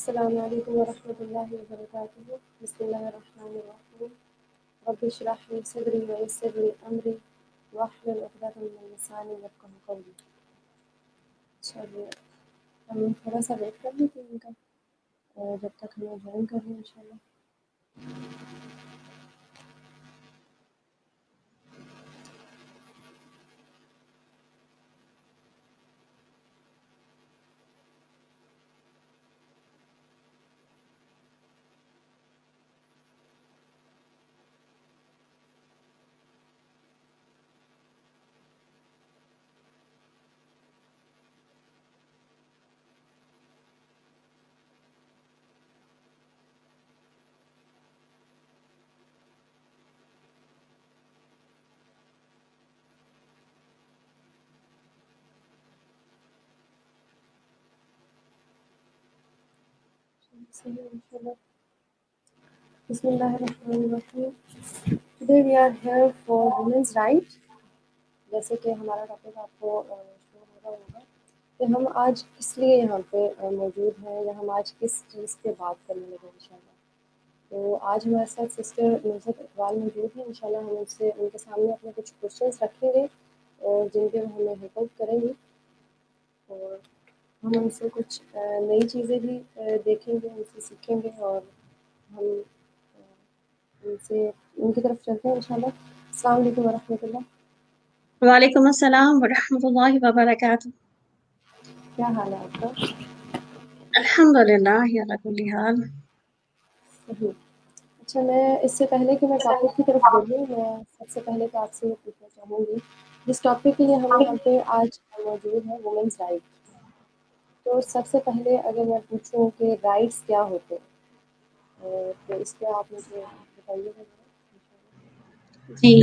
السلام علیکم ورحمۃ اللہ وبرکاتہ. بسم اللہ الرحمن الرحیم. رب اشرح لي صدری ويسر لي امری واحلل عقدۃ من لسانی یفقهوا قولی. چلیے ہم تھوڑا سا ویٹ کر لیتے ہیں ان کا جب تک ہمیں جوائن کر لیں انشاءاللہ. بسم اللہ الرحمن الرحیم. Today we are here for women's right. جیسے کہ ہمارا ٹاپک آپ کو شو ہو رہا ہوگا کہ ہم آج کس لیے یہاں پہ موجود ہیں یا ہم آج کس چیز پہ بات کرنے لگے انشاءاللہ. تو آج ہمارے ساتھ سسٹر نصرت اقبال موجود ہیں. انشاءاللہ ہم ان کے سامنے اپنے کچھ کوشچنس رکھیں گے اور جن کے ہمیں ہیلپ آؤٹ کریں گے اور ہم ان سے کچھ نئی چیزیں بھی دیکھیں گے, ان سے سیکھیں گے اور ہم ان سے ان کی طرف چلتے ہیں انشاءاللہ. السلام علیکم ورحمۃ اللہ. وعلیکم السلام ورحمۃ اللہ وبرکاتہ. کیا حال ہے آپ کا؟ الحمدللہ علی کل حال. صحیح. اچھا, میں اس سے پہلے کہ میں ٹاپک کی طرف بڑھوں, میں سب سے پہلے تو آپ سے یہ پوچھنا چاہوں گی جس ٹاپک کے لیے ہم یہاں پہ آج موجود ہیں, وومنس رائٹ. تو سب سے پہلے اگر میں پوچھوں کہ رائٹس کیا ہوتے ہیں تو اس پہ آپ مجھے بتائیے گا. جی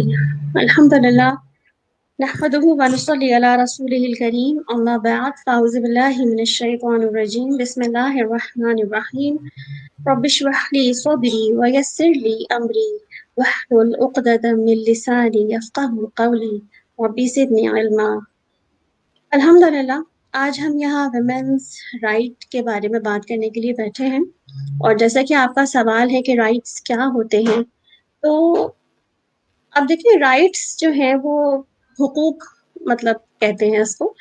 الحمدللہ نحمده ونصلی علی رسولہ الکریم. اما بعد فاعوذ باللہ من الشیطان الرجیم. بسم اللہ الرحمن الرحیم. رب اشرح لی صدری ویسر لی امری واحلل عقدۃ من لسانی یفقهوا قولی رب زدنی علما. الحمدللہ آج ہم یہاں ویمنس رائٹ کے بارے میں بات کرنے کے لیے بیٹھے ہیں, اور جیسا کہ آپ کا سوال ہے کہ رائٹس کیا ہوتے ہیں, تو اب دیکھیں رائٹس جو ہیں وہ حقوق مطلب کہتے ہیں اس کو.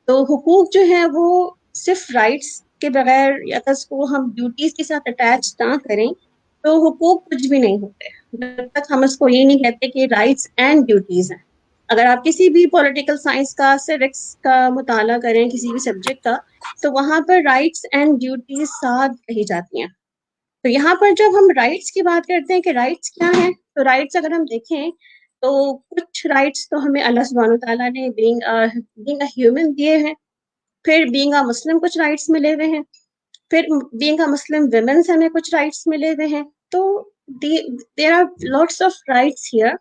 تو حقوق جو ہیں وہ صرف رائٹس کے بغیر یا اس کو ہم ڈیوٹیز کے ساتھ اٹیچ نہ کریں تو حقوق کچھ بھی نہیں ہوتے جب تک ہم اس کو یہ نہیں کہتے کہ رائٹس اینڈ ڈیوٹیز ہیں. اگر آپ کسی بھی پولیٹیکل سائنس کا سیوکس کا مطالعہ کریں کسی بھی سبجیکٹ کا, تو وہاں پر رائٹس اینڈ ڈیوٹیز ساتھ کہی جاتی ہیں. تو یہاں پر جب ہم رائٹس کی بات کرتے ہیں کہ رائٹس کیا ہیں, تو رائٹس اگر ہم دیکھیں تو کچھ رائٹس تو ہمیں اللہ سبحانہ وتعالیٰ نے بینگ اے ہیومن دیے ہیں. پھر بینگ اے مسلم کچھ رائٹس ملے ہوئے ہیں. پھر بینگ اے مسلم ویمنس ہمیں کچھ رائٹس ملے ہوئے ہیں. تو there are lots of rights here.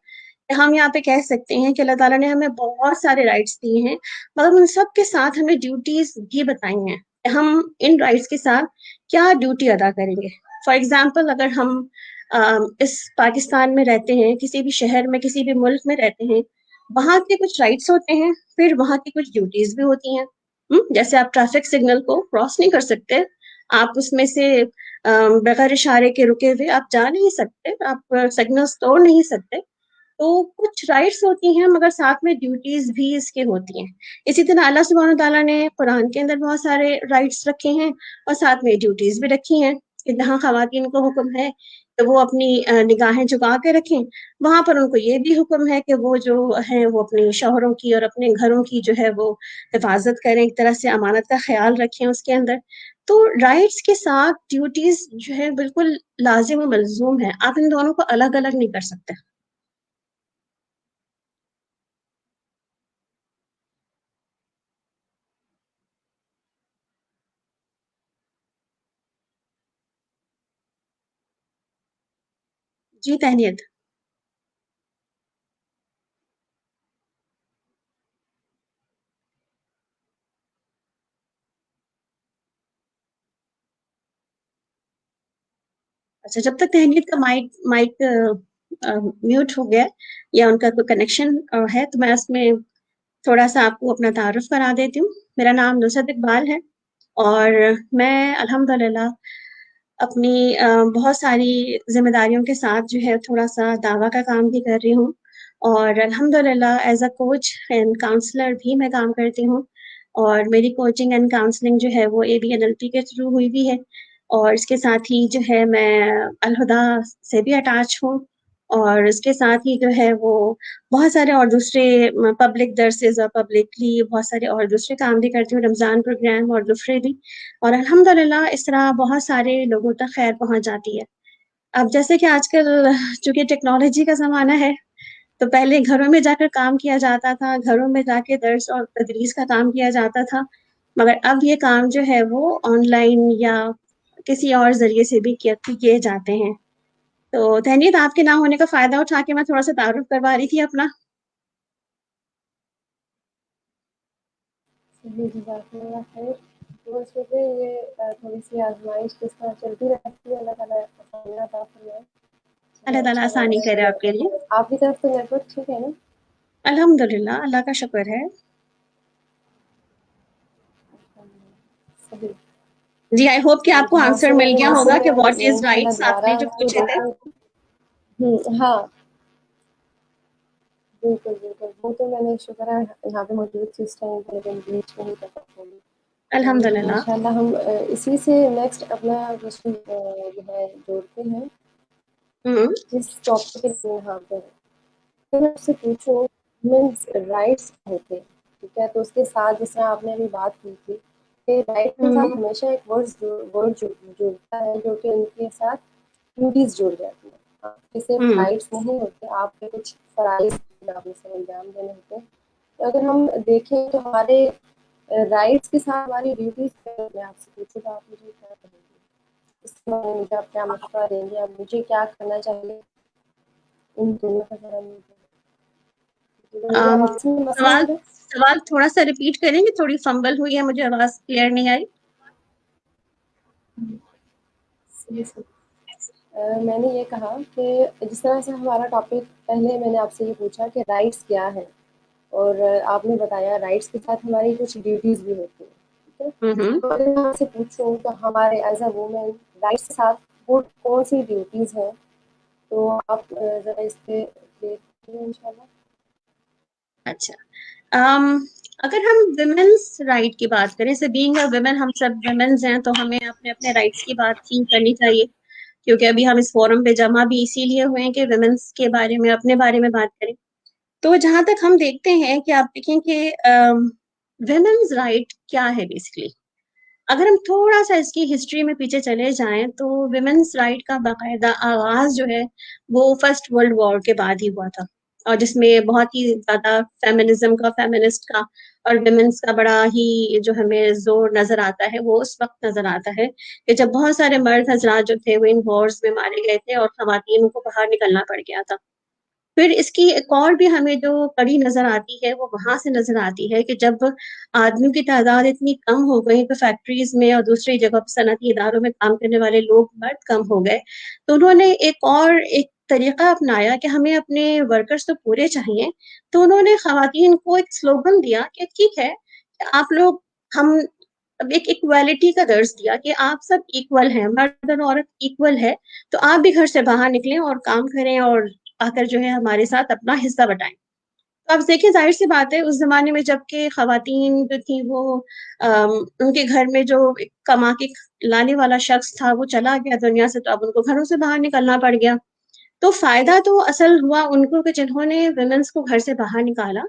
ہم یہاں پہ کہہ سکتے ہیں کہ اللہ تعالیٰ نے ہمیں بہت سارے رائٹس دیے ہیں, مگر ان سب کے ساتھ ہمیں ڈیوٹیز بھی بتائی ہیں کہ ہم ان رائٹس کے ساتھ کیا ڈیوٹی ادا کریں گے. فار ایگزامپل اگر ہم اس پاکستان میں رہتے ہیں, کسی بھی شہر میں کسی بھی ملک میں رہتے ہیں, وہاں کے کچھ رائٹس ہوتے ہیں, پھر وہاں کی کچھ ڈیوٹیز بھی ہوتی ہیں. جیسے آپ ٹریفک سگنل کو کراس نہیں کر سکتے, آپ اس میں سے بغیر اشارے کے رکے ہوئے آپ جا نہیں سکتے, آپ سگنلز توڑ نہیں سکتے. تو کچھ رائٹس ہوتی ہیں مگر ساتھ میں ڈیوٹیز بھی اس کے ہوتی ہیں. اسی طرح اللہ سبحانہ تعالیٰ نے قرآن کے اندر بہت سارے رائٹس رکھے ہیں اور ساتھ میں ڈیوٹیز بھی رکھی ہیں. جہاں خواتین کو حکم ہے کہ وہ اپنی نگاہیں جھکا کے رکھیں, وہاں پر ان کو یہ بھی حکم ہے کہ وہ جو ہیں وہ اپنے شوہروں کی اور اپنے گھروں کی جو ہے وہ حفاظت کریں, ایک طرح سے امانت کا خیال رکھیں اس کے اندر. تو رائٹس کے ساتھ ڈیوٹیز جو ہے بالکل لازم و ملزوم ہے, آپ ان دونوں کو الگ الگ نہیں کر سکتے. جی تہنیت. اچھا, جب تک تہنیت کا مائک میوٹ ہو گیا یا ان کا کوئی کنیکشن ہے تو میں اس میں تھوڑا سا آپ کو اپنا تعارف کرا دیتی ہوں. میرا نام نصرت اقبال ہے اور میں الحمدللہ اپنی بہت ساری ذمہ داریوں کے ساتھ جو ہے تھوڑا سا دعویٰ کا کام بھی کر رہی ہوں، اور الحمدللہ as a coach and counsellor بھی میں کام کرتی ہوں، اور میری کوچنگ اینڈ کاؤنسلنگ جو ہے وہ ABNLP کے تھرو ہوئی بھی ہے، اور اس کے ساتھ ہی جو ہے میں الہدا سے بھی اٹیچ ہوں، اور اس کے ساتھ ہی جو ہے وہ بہت سارے اور دوسرے پبلک درسز اور پبلکلی بہت سارے اور دوسرے کام بھی کرتی ہوں، رمضان پروگرام اور دوسرے بھی، اور الحمدللہ اس طرح بہت سارے لوگوں تک خیر پہنچ جاتی ہے۔ اب جیسے کہ آج کل چونکہ ٹیکنالوجی کا زمانہ ہے، تو پہلے گھروں میں جا کر کام کیا جاتا تھا، گھروں میں جا کے درس اور تدریس کا کام کیا جاتا تھا، مگر اب یہ کام جو ہے وہ آن لائن یا کسی اور ذریعے سے بھی کیے جاتے ہیں۔ تو تہنیت، آپ کے نہ ہونے کا فائدہ اٹھا کے میں تھوڑا سا تعارف کروا رہی تھی اپنا۔ جی جزاک اللہ خیر۔ تو اس وجہ یہ تھوڑی سی آزمائش کس طرح چلتی رہتی ہے، اللہ تعالیٰ آسانیاں عطا فرمائے۔ اللہ چلو تعالیٰ اچھا لگ آسانی رہا کرے ہے۔ آپ کے لیے۔ آپ کی طرف تو نیٹ ورک ٹھیک ہے نا؟ الحمدللہ، اللہ کا شکر ہے۔ صحیح۔ جی، آئی ہوپ کہ آپ کو جہاں آنسر سے مل گیا وہاں سے ہوگا کہ واٹ میں از انشاءاللہ رائٹس، آپ دوبارہ نے جو اس کو پوچھے تھے۔ دیکھوں۔ ہاں بالکل بالکل، وہ تو میں نے شکر ہے یہاں پہ موجود تھی اس ٹائم پہ، لیکن بیچ میں ہی پتہ چلی۔ تو الحمدللہ۔ انشاءاللہ ہم اسی سے نیکسٹ اپنا جو ہے جوڑتے ہیں جس ٹاپک کے لیے یہاں پہ میں آپ سے پوچھوں ہیومنس رائٹس ہوتے ہیں، ٹھیک ہے، تو اس کے ساتھ جس طرح آپ نے ابھی بات کی تھی کہ رائٹ کے ساتھ ہمیشہ ایک ورڈ جڑتا ہے جو کہ ان کے ساتھ ڈیوٹیز جڑ جاتی ہیں۔ آپ کے صرف رائٹس نہیں ہوتے، آپ کے کچھ فرائض آپ سے انجام دینے ہوتے ہیں۔ تو اگر ہم دیکھیں تو ہمارے رائٹس کے ساتھ ہماری ڈیوٹیز، میں آپ سے پوچھوں تو آپ مجھے کیا کہیں گے اس کے بارے میں؟ مجھے آپ کیا مشورہ دیں گے، اب مجھے کیا کرنا چاہیے ان دونوں کا ذرا میرا آواز میں مسئلہ سوال ہے کیا؟ سوال تھوڑا سا ریپیٹ کریں گے؟ تھوڑی فمبل ہوئی ہے، مجھے آواز کلیئر نہیں آئی۔ میں نے یہ کہا کہ جس طرح سے ہمارا ٹاپک، پہلے میں نے آپ سے یہ پوچھا کہ رائٹس کیا ہے، اور آپ نے بتایا رائٹس کے ساتھ ہماری کچھ ڈیوٹیز بھی ہوتی ہیں، ٹھیک ہے۔ تو اگر میں آپ سے پوچھوں تو ہمارے ایز اے وومن رائٹس کے ساتھ وہ کون سی ڈیوٹیز ہیں، تو آپ ذرا اس پہ ان شاء اللہ۔ اچھا، اگر ہم ویمنس رائٹ کی بات کریں، سے بینگ اے ویمن، ہم سب ویمنز ہیں، تو ہمیں اپنے اپنے رائٹس کی بات ہی کرنی چاہیے، کیونکہ ابھی ہم اس فورم پہ جمع بھی اسی لیے ہوئے ہیں کہ ویمنس کے بارے میں، اپنے بارے میں بات کریں۔ تو جہاں تک ہم دیکھتے ہیں کہ آپ دیکھیں کہ ویمنز رائٹ کیا ہے بیسکلی، اگر ہم تھوڑا سا اس کی ہسٹری میں پیچھے چلے جائیں تو ویمنس رائٹ کا باقاعدہ آغاز جو ہے وہ فرسٹ ورلڈ وار کے بعد ہی ہوا تھا، اور جس میں بہت ہی زیادہ فیمنزم کا، فیمنسٹ کا اور ویمنس کا بڑا ہی جو ہمیں زور نظر آتا ہے وہ اس وقت نظر آتا ہے کہ جب بہت سارے مرد حضرات جو تھے وہ ان وارز میں مارے گئے تھے اور خواتین کو باہر نکلنا پڑ گیا تھا۔ پھر اس کی ایک اور بھی ہمیں جو کڑی نظر آتی ہے وہ وہاں سے نظر آتی ہے کہ جب آدمیوں کی تعداد اتنی کم ہو گئی تو فیکٹریز میں اور دوسری جگہ صنعتی اداروں میں کام کرنے والے لوگ مرد کم ہو گئے، تو انہوں نے ایک طریقہ اپنایا کہ ہمیں اپنے ورکرز تو پورے چاہیے، تو انہوں نے خواتین کو ایک سلوگن دیا کہ ٹھیک ہے کہ آپ لوگ، ہم ایک ایکویلٹی کا درس دیا کہ آپ سب ایکول ہیں، مرد اور عورت ایکول ہے، تو آپ بھی گھر سے باہر نکلیں اور کام کریں اور آ کر جو ہے ہمارے ساتھ اپنا حصہ بٹائیں۔ تو آپ دیکھیں، ظاہر سی بات ہے اس زمانے میں جب کہ خواتین جو تھی وہ ان کے گھر میں جو کما کے لانے والا شخص تھا وہ چلا گیا دنیا سے، تو اب ان کو گھروں سے باہر نکلنا پڑ گیا۔ تو فائدہ تو اصل ہوا ان کو کہ جنہوں نے ویمنس کو گھر سے باہر نکالا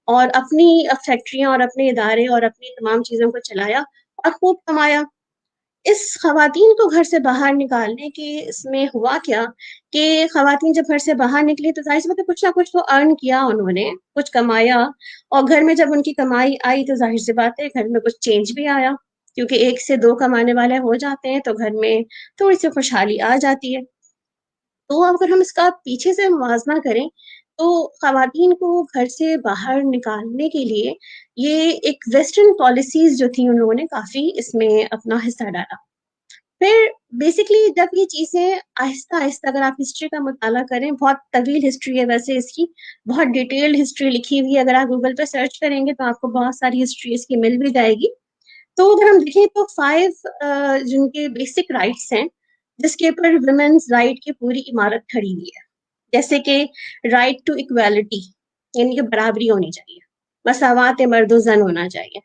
اور اپنی فیکٹریاں اور اپنے ادارے اور اپنی تمام چیزوں کو چلایا اور خوب کمایا۔ اس خواتین کو گھر سے باہر نکالنے کے اس میں ہوا کیا کہ خواتین جب گھر سے باہر نکلی تو ظاہر سی بات ہے کچھ نہ کچھ تو ارن کیا، انہوں نے کچھ کمایا، اور گھر میں جب ان کی کمائی آئی تو ظاہر سی بات ہے گھر میں کچھ چینج بھی آیا، کیونکہ ایک سے دو کمانے والے ہو جاتے ہیں تو گھر میں تھوڑی سی خوشحالی آ جاتی ہے۔ تو اگر ہم اس کا پیچھے سے موازنہ کریں تو خواتین کو گھر سے باہر نکالنے کے لیے یہ ایک ویسٹرن پالیسیز جو تھیں ان لوگوں نے کافی اس میں اپنا حصہ ڈالا۔ پھر بیسکلی جب یہ چیزیں آہستہ آہستہ، اگر آپ ہسٹری کا مطالعہ کریں، بہت طویل ہسٹری ہے ویسے اس کی، بہت ڈیٹیلڈ ہسٹری لکھی ہوئی ہے، اگر آپ گوگل پہ سرچ کریں گے تو آپ کو بہت ساری ہسٹری اس کی مل بھی جائے گی۔ تو اگر ہم دیکھیں تو 5 جن کے بیسک رائٹس ہیں جس کے اوپر ویمنز رائٹ کی پوری عمارت کھڑی ہوئی ہے، جیسے کہ رائٹ ٹو اکویلٹی، یعنی کہ برابری ہونی چاہیے، مساوات مرد و زن ہونا چاہیے،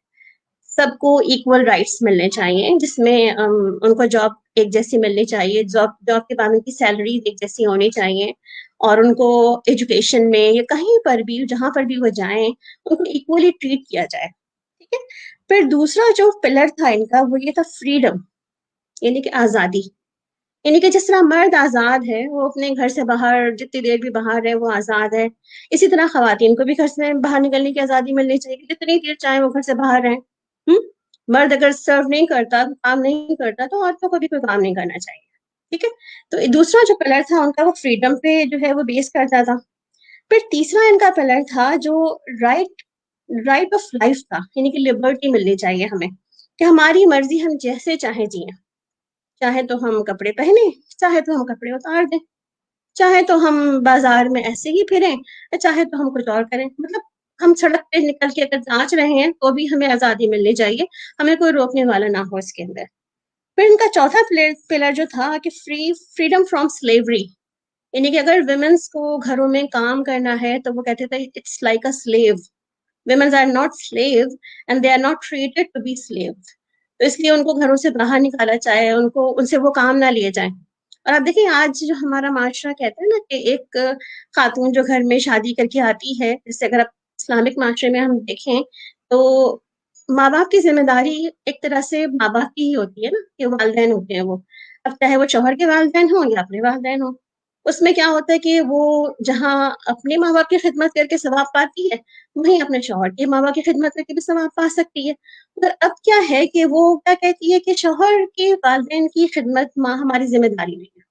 سب کو ایکول رائٹس ملنے چاہیے، جس میں ان کو جاب ایک جیسی ملنی چاہیے، جاب کے بعد ان کی سیلریز ایک جیسی ہونی چاہیے، اور ان کو ایجوکیشن میں یا کہیں پر بھی جہاں پر بھی وہ جائیں ان کو ایکولی ٹریٹ کیا جائے، ٹھیک ہے۔ پھر دوسرا جو پلر تھا ان کا وہ یہ تھا فریڈم، یعنی کہ آزادی، یعنی کہ جس طرح مرد آزاد ہے، وہ اپنے گھر سے باہر جتنی دیر بھی باہر ہے وہ آزاد ہے، اسی طرح خواتین کو بھی گھر سے باہر نکلنے کی آزادی ملنی چاہیے کہ جتنی دیر چاہیں وہ گھر سے باہر رہیں۔ مرد اگر سرو نہیں کرتا، کام نہیں کرتا، تو عورتوں کو بھی کوئی کام نہیں کرنا چاہیے، ٹھیک ہے۔ تو دوسرا جو پلر تھا ان کا وہ فریڈم پہ جو ہے وہ بیس کرتا تھا۔ پھر تیسرا ان کا پلر تھا جو رائٹ آف لائف تھا، یعنی کہ لبرٹی ملنی چاہیے ہمیں، کہ ہماری مرضی ہم جیسے چاہیں جئیں، چاہے تو ہم کپڑے پہنے، چاہے تو ہم کپڑے اتار دیں، چاہے تو ہم بازار میں ایسے ہی پھریں، چاہے تو ہم کچھ اور کریں، مطلب ہم سڑک پہ نکل کے اگر ناچ رہے ہیں تو بھی ہمیں آزادی ملنی چاہیے، ہمیں کوئی روکنے والا نہ ہو اس کے اندر۔ پھر ان کا چوتھا پلر جو تھا کہ فریڈم فرام سلیوری، یعنی کہ اگر ویمنس کو گھروں میں کام کرنا ہے تو وہ کہتے تھے it's like a slave, women's are not slave and they are not treated to be slave, تو اس لیے ان کو گھروں سے باہر نکالا جائے، ان سے وہ کام نہ لیے جائیں۔ اور آپ دیکھیں آج جو ہمارا معاشرہ کہتا ہے نا کہ ایک خاتون جو گھر میں شادی کر کے آتی ہے، جیسے اگر آپ اسلامک معاشرے میں ہم دیکھیں تو ماں باپ کی ذمہ داری ایک طرح سے ماں باپ کی ہی ہوتی ہے نا، کہ والدین ہوتے ہیں وہ، اب چاہے وہ شوہر کے والدین ہوں یا اپنے والدین ہوں، اس میں کیا ہوتا ہے کہ وہ جہاں اپنے ماں باپ کی خدمت کر کے ثواب پاتی ہے، وہیں اپنے شوہر کے ماں باپ کی خدمت کر کے بھی ثواب پا سکتی ہے۔ مگر اب کیا ہے کہ وہ کیا کہتی ہے کہ شوہر کے والدین کی خدمت ماں ہماری ذمہ داری نہیں ہے۔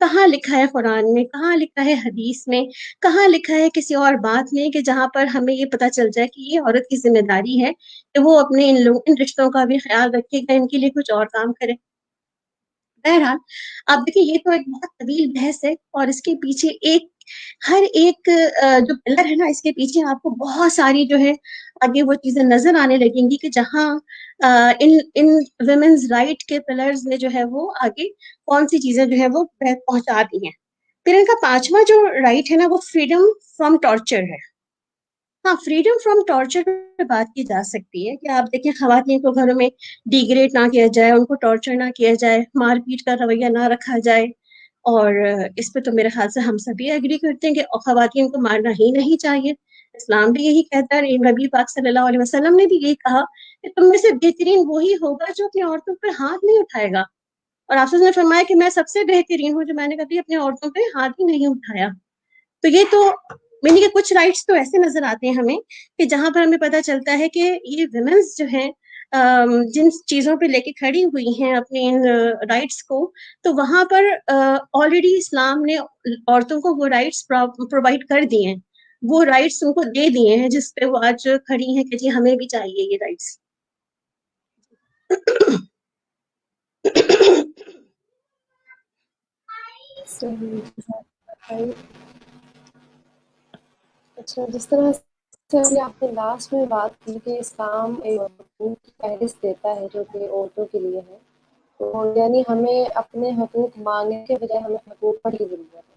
کہاں لکھا ہے قرآن میں، کہاں لکھا ہے حدیث میں، کہاں لکھا ہے کسی اور بات میں کہ جہاں پر ہمیں یہ پتہ چل جائے کہ یہ عورت کی ذمہ داری ہے کہ وہ اپنے ان رشتوں کا بھی خیال رکھے گا، ان کے لیے کچھ اور کام کرے۔ بہرحال آپ دیکھیں یہ تو ایک بہت طویل بحث ہے، اور اس کے پیچھے ہر ایک جو پلر ہے نا، اس کے پیچھے آپ کو بہت ساری جو ہے آگے وہ چیزیں نظر آنے لگیں گی کہ جہاں ان ویمنز رائٹ کے پلرز نے جو ہے وہ آگے کون سی چیزیں جو ہے وہ پہنچا دی ہیں۔ پھر ان کا پانچواں جو رائٹ ہے نا وہ فریڈم فرام ٹارچر ہے۔ ہاں، فریڈم فرام ٹارچر پہ بات کی جا سکتی ہے کہ آپ دیکھیں خواتین کو گھروں میں ڈیگریڈ نہ کیا جائے، ان کو ٹارچر نہ کیا جائے، مار پیٹ کا رویہ نہ رکھا جائے، اور اس پہ تو میرے خیال سے ہم سبھی ایگری کرتے ہیں کہ خواتین کو مارنا ہی نہیں چاہیے، اسلام بھی یہی کہتا ہے، نبی پاک صلی اللہ علیہ وسلم نے بھی یہی کہا کہ تم میں سے بہترین وہی ہوگا جو اپنی عورتوں پر ہاتھ نہیں اٹھائے گا، اور آپ نے فرمایا کہ میں سب سے بہترین ہوں جو میں نے کبھی اپنے عورتوں پہ ہاتھ ہی نہیں اٹھایا۔ تو یہ تو یعنی کہ کچھ رائٹس تو ایسے نظر آتے ہیں ہمیں کہ جہاں پر ہمیں پتہ چلتا ہے کہ یہ ویمنس جو ہیں جن چیزوں پہ لے کے کھڑی ہوئی ہیں اپنے ان رائٹس کو، تو وہاں پر آلریڈی اسلام نے عورتوں کو وہ رائٹس پرووائڈ کر دیے ہیں، وہ رائٹس ان کو دے دیے ہیں جس پہ وہ آج کھڑی ہیں کہ جی ہمیں بھی چاہیے یہ رائٹس۔ صحیح۔ اچھا، جس طرح سے ابھی آپ نے لاسٹ میں بات کی کہ اسلام ایک حقوق کی فہرست دیتا ہے جو کہ عورتوں کے لیے ہے، تو یعنی ہمیں اپنے حقوق مانگنے کے بجائے ہمیں حقوق پر کی ضرورت ہے،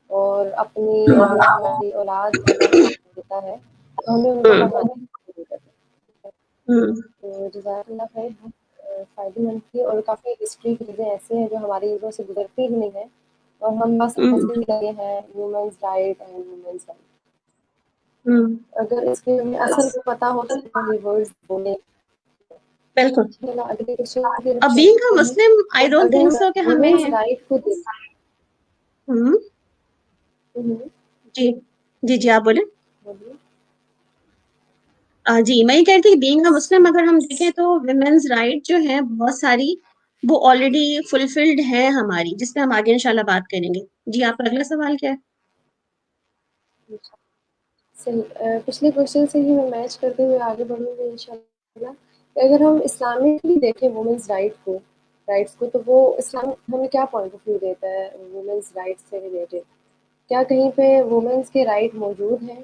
اور اگر ہماری اولاد اللہ دیتا ہے تو ہمیں ان کو پڑھانے کی ضرورت ہے۔ تو جزاک اللہ خیر، بہت فائدے مند تھی، اور کافی ہسٹری کی چیزیں ایسے ہیں جو ہماری عمروں سے گزرتی ہی نہیں ہیں، اور ہم بس ہنستے ہی لگے ہیں women's right and women's right. اگر اس کے ہمیں اصل پتہ ہو تو ہم یہ ورڈز بولیں۔ بالکل۔ چلو اگلے کوشچن کی طرف اب بینگ چلتے اے ہیں۔ مسلم آئی ڈونٹ اگر تھنک ہم سو کہ ہمیں وومنس رائٹ کو دیں، جی جی جی آپ بولیں۔ بولیے۔ جی میں یہ کہتی کہ بینگ اے مسلم اگر ہم دیکھیں تو ویمنز رائٹ جو ہیں بہت ساری وہ آلریڈی فلفلڈ ہے ہماری، جس پہ ہم آگے انشاءاللہ بات کریں گے۔ جی آپ کا اگلا سوال کیا ہے؟ صحیح، پچھلے کوشچن سے ہی میں میچ کرتے ہوئے آگے بڑھوں گی انشاءاللہ۔ اگر ہم اسلامکلی دیکھیں وومنس رائٹس کو تو وہ اسلام ہمیں کیا پوائنٹ آف ویو دیتا ہے وومنس رائٹس سے ریلیٹڈ؟ کیا کہیں پہ وومنس کے رائٹ موجود ہیں،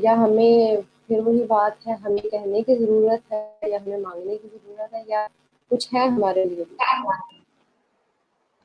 یا ہمیں پھر وہی بات ہے، ہمیں کہنے کی ضرورت ہے یا ہمیں مانگنے کی ضرورت ہے، یا کچھ ہے ہمارے لیے بھی؟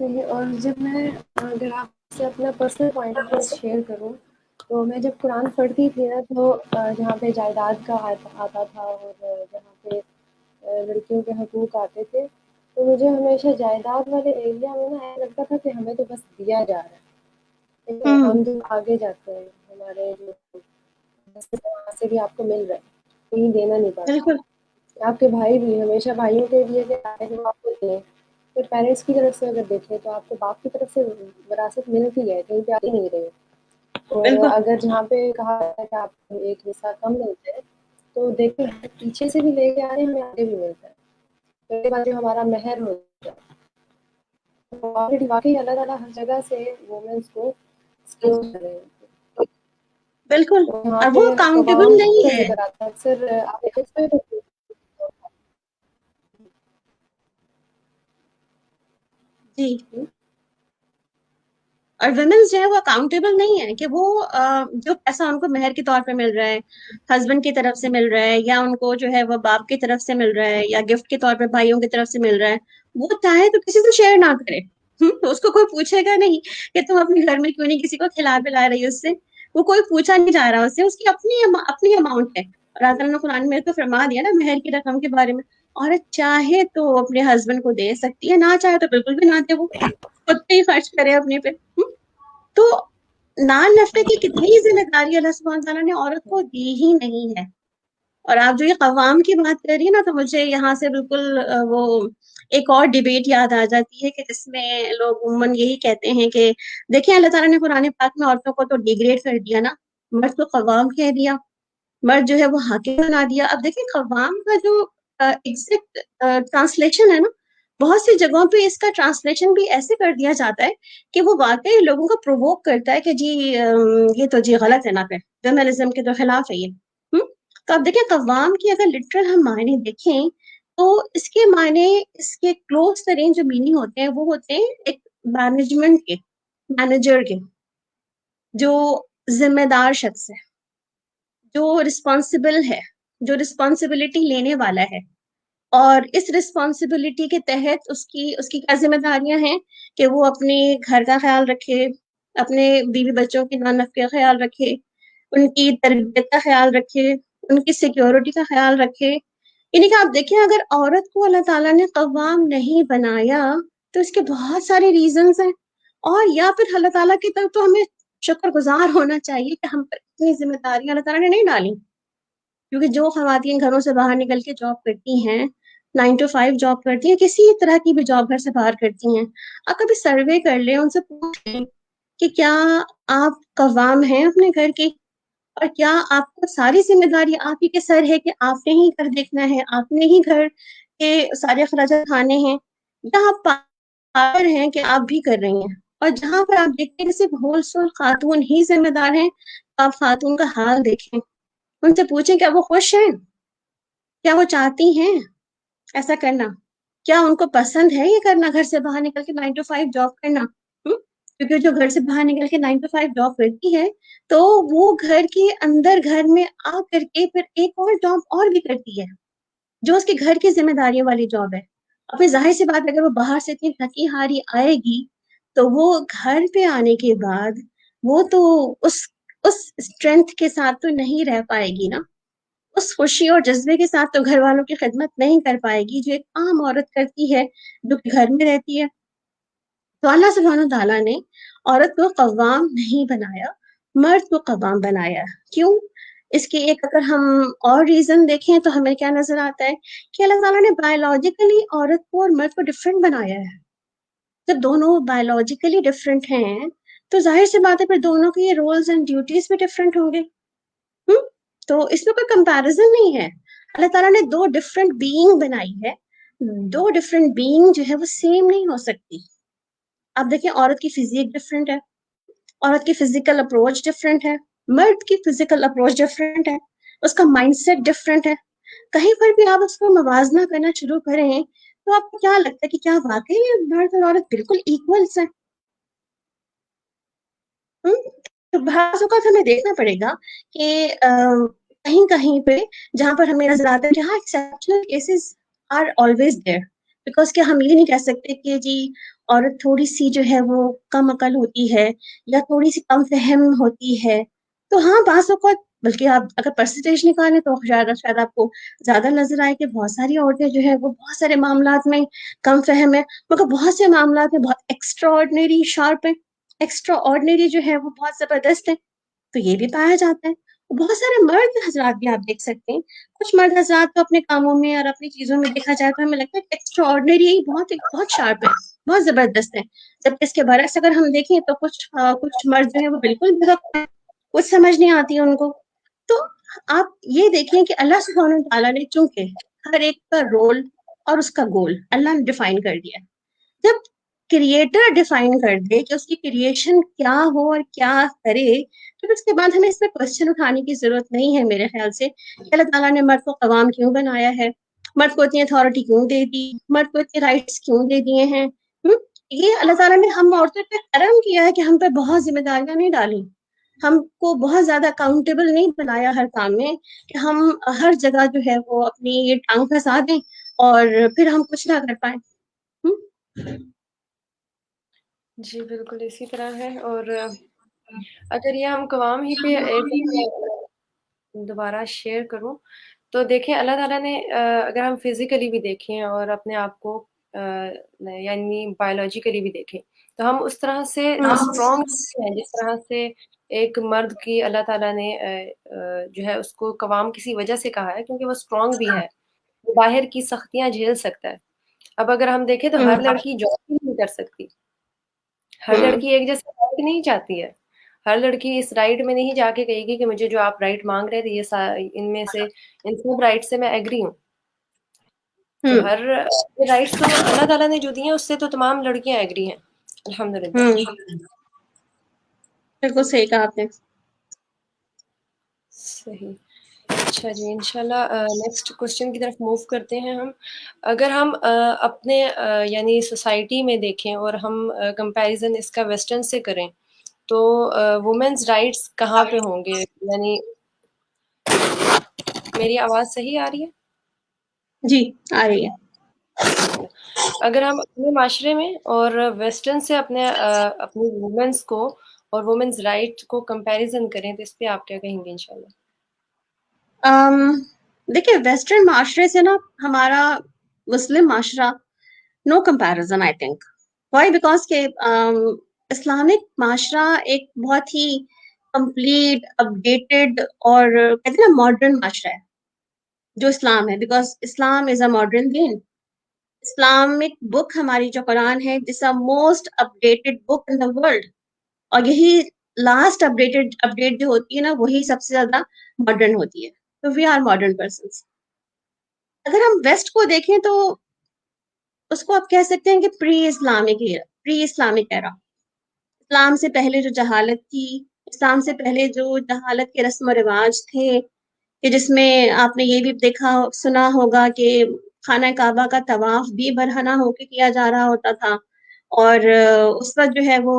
صحیح. اور جب میں اگر آپ سے اپنا personal point of view share کروں تو میں جب قرآن پڑھتی تھی نا تو جہاں پہ جائیداد کا آتا تھا اور جہاں پہ لڑکیوں کے حقوق آتے تھے تو مجھے ہمیشہ جائیداد والے ایریا میں نا ایسا لگتا تھا کہ ہمیں تو بس دیا جا رہا ہے، لیکن ہم جو آگے جاتے ہیں ہمارے جو وہاں سے بھی آپ کو مل رہا ہے، کہیں دینا نہیں پڑ بالکل رہا. آپ کے بھائی بھی ہمیشہ بھائیوں کے لیے کہ وہ آپ کو دیں. پھر پیرنٹس کی طرف سے اگر دیکھیں تو آپ کو باپ کی طرف سے وراثت ملتی ہے، کہیں پہ آ ہی نہیں رہے. اور بالکل اگر جہاں پہ کہا جاتا ہے کہ آپ کو ایک حصہ کم ملتا ہے تو دیکھیں پیچھے سے بھی لے کے آ رہے ہیں، ہمیں آگے بھی ملتا ہے. تو یہ بات جو ہمارا مہر ہوتا ہے آلریڈی واقعی اللہ تعالیٰ ہر جگہ سے وومنس کو سکیور کر رہے ہیں. بالکل. وہاں اور پہ وہ اکاؤنٹیبل قوام نہیں کا ہے. ذکر آتا ہے اکثر آپ دیکھیں جی. اور ویمنس جو ہے وہ اکاؤنٹیبل نہیں ہے کہ وہ جو پیسہ ان کو مہر کے طور پہ مل رہا ہے، ہسبینڈ کی طرف سے مل رہا ہے، یا ان کو جو ہے وہ باپ کی طرف سے مل رہا ہے، یا گفٹ کے طور پہ بھائیوں کی طرف سے مل رہا ہے، وہ چاہے تو کسی سے شیئر نہ کرے. تو اس کو کوئی پوچھے گا نہیں کہ تم اپنے گھر میں کیوں نہیں کسی کو کھلا پلا رہی اس سے. وہ کوئی پوچھا نہیں جا رہا اس سے، اس کی اپنی اماؤنٹ ہے. اور اللہ تعالیٰ نے قرآن میں تو فرما دیا نا مہر کی رقم کے بارے میں، عورت چاہے تو اپنے ہسبینڈ کو دے سکتی ہے، نہ چاہے تو بالکل بھی نہ دے، وہ خود پہ ہی خرچ کرے اپنے پہ. تو نان نفقے کی کتنی ذمہ داری اللہ سبحانہ تعالیٰ نے عورت کو دی ہی نہیں ہے. اور آپ جو یہ قوام کی بات کر رہی ہیں نا تو مجھے یہاں سے بالکل وہ ایک اور ڈیبیٹ یاد آ جاتی ہے کہ جس میں لوگ عموماً یہی کہتے ہیں کہ دیکھیں اللہ تعالیٰ نے قرآن پاک میں عورتوں کو تو ڈیگریڈ کر دیا نا، مرد کو قوام کہہ دیا، مرد جو ہے وہ حاکم بنا دیا. اب دیکھیں قوام کا جو ایگزیکٹ ٹرانسلیشن ہے نا، بہت سی جگہوں پہ اس کا ٹرانسلیشن بھی ایسے کر دیا جاتا ہے کہ وہ واقعی لوگوں کو پرووک کرتا ہے کہ جی یہ تو جی غلط ہے نا، پہ فیمنزم کے تو خلاف ہے یہ. تو اب دیکھیں قوام کی اگر لٹرل ہم معنی دیکھیں تو اس کے معنی، اس کے کلوز ترین جو میننگ ہوتے ہیں وہ ہوتے ہیں ایک مینجمنٹ کے، مینیجر کے، جو ذمہ دار شخص ہے، جو رسپانسبل ہے، جو رسپانسبلٹی لینے والا ہے. اور اس رسپانسبلٹی کے تحت اس کی کیا ذمہ داریاں ہیں کہ وہ اپنے گھر کا خیال رکھے، اپنے بیوی بچوں کی نان نفقے کا خیال رکھے، ان کی تربیت کا خیال رکھے، ان کی سیکیورٹی کا خیال رکھے. یعنی کہ آپ دیکھیں اگر عورت کو اللہ تعالیٰ نے قوام نہیں بنایا تو اس کے بہت سارے ریزنز ہیں. اور یا پھر اللہ تعالیٰ کی طرف تو ہمیں شکر گزار ہونا چاہیے کہ ہم پر اتنی ذمہ داریاں اللہ تعالیٰ نے نہیں ڈالی. کیونکہ جو خواتین گھروں سے باہر نکل کے جاب کرتی ہیں، 9 to 5 جاب کرتی ہیں، کسی طرح کی بھی جاب گھر سے باہر کرتی ہیں، آپ کبھی سروے کر لیں، ان سے پوچھ لیں کہ کیا آپ قوام ہیں اپنے گھر کی، اور کیا آپ کو ساری ذمہ داری آپ ہی کے سر ہے کہ آپ نے ہی گھر دیکھنا ہے، آپ نے ہی گھر کے سارے اخراجات کھانے ہیں، یا آپ پاور ہیں کہ آپ بھی کر رہی ہیں. اور جہاں پر آپ دیکھتے ہیں کہ صرف ہول سول خاتون ہی ذمہ دار ہیں، تو آپ خاتون کا حال دیکھیں، ان سے پوچھیں کیا وہ خوش ہیں، کیا وہ چاہتی ہیں ایسا کرنا، کیا ان کو پسند ہے یہ کرنا، گھر سے باہر نکل کے 9 to 5 جاب کرنا. کیونکہ جو گھر سے باہر نکل کے 9 to 5 جاب کرتی ہے تو وہ گھر کے اندر گھر میں آ کر کے پھر ایک اور جاب اور بھی کرتی ہے جو اس کے گھر کی ذمہ داریوں والی جاب ہے. اور پھر ظاہر سی بات اگر وہ باہر سے اتنی تھکی ہاری آئے گی تو وہ گھر پہ آنے کے بعد وہ تو اس اسٹرینتھ کے ساتھ تو نہیں رہ پائے گی نا، اس خوشی اور جذبے کے ساتھ تو گھر والوں کی خدمت نہیں کر پائے گی جو ایک عام عورت کرتی ہے جو کہ گھر میں رہتی ہے. تو اللہ سبحانہ تعالیٰ نے عورت کو قوام نہیں بنایا، مرد کو قوام بنایا. کیوں؟ اس کے ایک اگر ہم اور ریزن دیکھیں تو ہمیں کیا نظر آتا ہے کہ اللہ تعالیٰ نے بایولوجیکلی عورت کو اور مرد کو ڈفرینٹ بنایا ہے. جب دونوں بایولوجیکلی ڈفرینٹ ہیں تو ظاہر سی بات ہے پھر دونوں کی رولز اینڈ ڈیوٹیز بھی ڈفرینٹ ہوں گے. تو اس میں کوئی کمپیریزن نہیں ہے. اللہ تعالیٰ نے دو ڈفرینٹ بینگ بنائی ہے، دو ڈفرینٹ بینگ جو ہے وہ سیم نہیں ہو سکتی. آپ دیکھیں عورت کی فزیک ڈفرینٹ ہے، عورت کی فزیکل اپروچ ڈفرینٹ ہے، مرد کی فزیکل اپروچ ڈفرینٹ ہے، اس کا مائنڈ سیٹ ڈفرینٹ ہے. کہیں پر بھی آپ اس کو موازنہ کرنا شروع کریں تو آپ کو کیا لگتا ہے کہ کیا واقعی مرد اور عورت بالکل ایکولس ہیں؟ تو بعض اوقات ہمیں دیکھنا پڑے گا کہ کہیں کہیں پہ جہاں پر ہمیں نظر آتا ہے جہاں exceptional cases are always there, because کہ ہم یہ نہیں کہہ سکتے کہ جی عورت تھوڑی سی جو ہے وہ کم عقل ہوتی ہے یا تھوڑی سی کم فہم ہوتی ہے. تو ہاں بعض اوقات بلکہ آپ اگر پرسنٹیج نکالیں تو شاید آپ کو زیادہ نظر آئے کہ بہت ساری عورتیں جو ہے وہ بہت سارے معاملات میں کم فہم ہے، مگر بہت سے معاملات میں بہت ایکسٹرا آرڈنری شارپ ہے، ایکسٹرا آرڈنری جو ہے وہ بہت زبردست ہے. تو یہ بھی پایا جاتا ہے. بہت سارے مرد حضرات بھی آپ دیکھ سکتے ہیں، کچھ مرد حضرات تو اپنے کاموں میں اور اپنی چیزوں میں دیکھا جائے تو ہمیں لگتا ہے ایکسٹرا آرڈنری بہت شارپ ہے، بہت زبردست ہے. جبکہ اس کے برعکس اگر ہم دیکھیں تو کچھ مرد جو ہے وہ بالکل بہت کچھ سمجھ نہیں آتی ہے ان کو. تو آپ یہ دیکھیں کہ اللہ سبحانہ تعالیٰ نے چونکہ ہر ایک کا رول اور اس کا گول اللہ نے ڈیفائن کر دیا. جب کریٹر ڈیفائن کر دے کہ اس کی کریشن کیا ہو اور کیا کرے، تو اس کے بعد ہمیں اس میں کوشچن اٹھانے کی ضرورت نہیں ہے میرے خیال سے کہ اللہ تعالیٰ نے مرد کو قوام کیوں بنایا ہے، مرد کو اتنی اتھارٹی کیوں دے دی، مرد کو اتنے رائٹس کیوں دے دیے ہیں. یہ اللہ تعالیٰ نے ہم عورتوں پہ کرم کیا ہے کہ ہم پہ بہت ذمہ داریاں نہیں ڈالی، ہم کو بہت زیادہ اکاؤنٹیبل نہیں بنایا ہر کام میں کہ ہم ہر جگہ جو ہے وہ اپنی یہ ٹانگ پھنسا دیں اور پھر ہم کچھ نہ کر پائیں. جی بالکل اسی طرح ہے. اور اگر یہ ہم قوام ہی پہ ایک دوبارہ شیئر کروں تو دیکھیں اللہ تعالیٰ نے اگر ہم فزیکلی بھی دیکھیں اور اپنے آپ کو یعنی بایولوجیکلی بھی دیکھیں تو ہم اس طرح سے اسٹرانگ ہیں جس طرح سے ایک مرد کی اللہ تعالیٰ نے جو ہے اس کو قوام کسی وجہ سے کہا ہے کیونکہ وہ اسٹرانگ بھی ہے، وہ باہر کی سختیاں جھیل سکتا ہے. اب اگر ہم دیکھیں تو ہر لڑکی جاب نہیں کر سکتی، ہر لڑکی ایک جیسا رائٹ نہیں چاہتی ہے، ہر لڑکی اس رائٹ میں نہیں جا کے کہے گی کہ مجھے جو آپ رائٹ مانگ رہے تھے یہ ان میں سے ان سب رائٹ سے میں ایگری ہوں. تو ہر رائٹس تو اللہ تعالیٰ نے جو دی ہیں اس سے تو تمام لڑکیاں ایگری ہیں الحمدللہ. بالکل صحیح کہا آپ نے. صحیح. اچھا جی انشاءاللہ نیکسٹ کوشچن کی طرف موو کرتے ہیں ہم. اگر ہم اپنے یعنی سوسائٹی میں دیکھیں اور ہم کمپیریزن اس کا ویسٹرن سے کریں تو وومنز رائٹس کہاں پہ ہوں گے؟ یعنی میری آواز صحیح آ رہی ہے؟ جی آ رہی ہے. اگر ہم اپنے معاشرے میں اور ویسٹرن سے اپنی وومنس کو اور وومنز رائٹ کو کمپیریزن کریں تو اس پہ آپ کیا کہیں گے انشاءاللہ؟ دیکھیے ویسٹرن معاشرے سے نا ہمارا مسلم معاشرہ no comparison I think. Why? Because کہ اسلامک معاشرہ ایک بہت ہی کمپلیٹ اپڈیٹڈ اور کہتے ہیں نا ماڈرن معاشرہ ہے جو اسلام ہے. Because Islam is a modern دین. اسلامک بک ہماری جو قرآن ہے this a most updated book in the world, اور یہی لاسٹ اپڈیٹ جو ہوتی ہے نا وہی سب سے زیادہ ماڈرن ہوتی ہے. تو وی آر ماڈرن پرسنس. اگر ہم ویسٹ کو دیکھیں تو اس کو آپ کہہ سکتے ہیں کہ پری اسلامک ایرا. اسلام سے پہلے جو جہالت تھی، اسلام سے پہلے جو جہالت کے رسم و رواج تھے کہ جس میں آپ نے یہ بھی دیکھا سنا ہوگا کہ خانہ کعبہ کا طواف بھی برہنہ ہو کے کیا جا رہا ہوتا تھا، اور اس وقت جو ہے وہ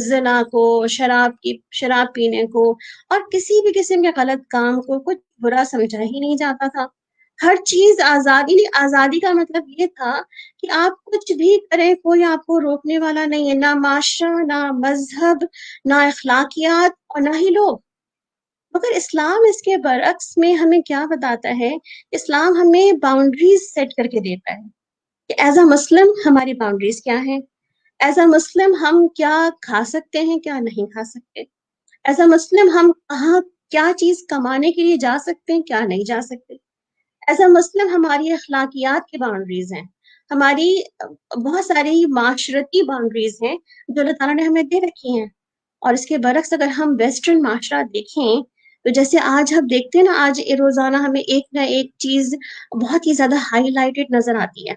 زنا کو، شراب پینے کو اور کسی بھی قسم کے غلط کام کو کچھ برا سمجھا ہی نہیں جاتا تھا. ہر چیز آزادی. آزادی کا مطلب یہ تھا کہ آپ کچھ بھی کریں کوئی آپ کو روکنے والا نہیں ہے، نہ معاشرہ، نہ مذہب، نہ اخلاقیات اور نہ ہی لوگ. مگر اسلام اس کے برعکس میں ہمیں کیا بتاتا ہے؟ اسلام ہمیں باؤنڈریز سیٹ کر کے دیتا ہے کہ ایز اے مسلم ہماری باؤنڈریز کیا ہیں، ایز اے مسلم ہم کیا کھا سکتے ہیں کیا نہیں کھا سکتے، ایز اے مسلم ہم کہاں کیا چیز کمانے کے لیے جا سکتے ہیں کیا نہیں جا سکتے. ایز اے مسلم ہماری اخلاقیات کی باؤنڈریز ہیں، ہماری بہت ساری معاشرتی باؤنڈریز ہیں جو اللہ تعالیٰ نے ہمیں دے رکھی ہیں. اور اس کے برعکس اگر ہم ویسٹرن معاشرہ دیکھیں تو جیسے آج ہم دیکھتے ہیں نا، آج روزانہ ہمیں ایک نہ ایک چیز بہت ہی زیادہ ہائی لائٹڈ نظر آتی ہے،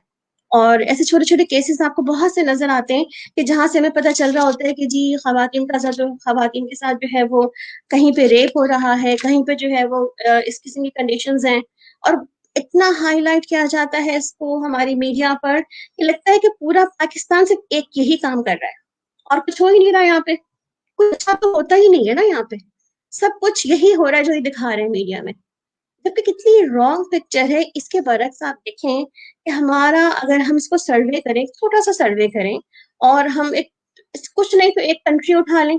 اور ایسے چھوٹے چھوٹے کیسز آپ کو بہت سے نظر آتے ہیں کہ جہاں سے ہمیں پتہ چل رہا ہوتا ہے کہ جی خواتین کے ساتھ جو ہے وہ کہیں پہ ریپ ہو رہا ہے، کہیں پہ جو ہے وہ اس قسم کی کنڈیشنز ہیں، اور اتنا ہائی لائٹ کیا جاتا ہے اس کو ہماری میڈیا پر کہ لگتا ہے کہ پورا پاکستان صرف ایک یہی کام کر رہا ہے اور کچھ ہو ہی نہیں رہا. یہاں پہ کچھ اچھا تو ہوتا ہی نہیں ہے نا، یہاں پہ سب کچھ یہی ہو رہا ہے جو یہ دکھا رہے ہیں میڈیا میں، جبکہ کتنی رانگ پکچر ہے. اس کے برعکس آپ دیکھیں کہ ہمارا اگر ہم اس کو سروے کریں، چھوٹا سا سروے کریں، اور ہم ایک کچھ نہیں تو ایک کنٹری اٹھا لیں،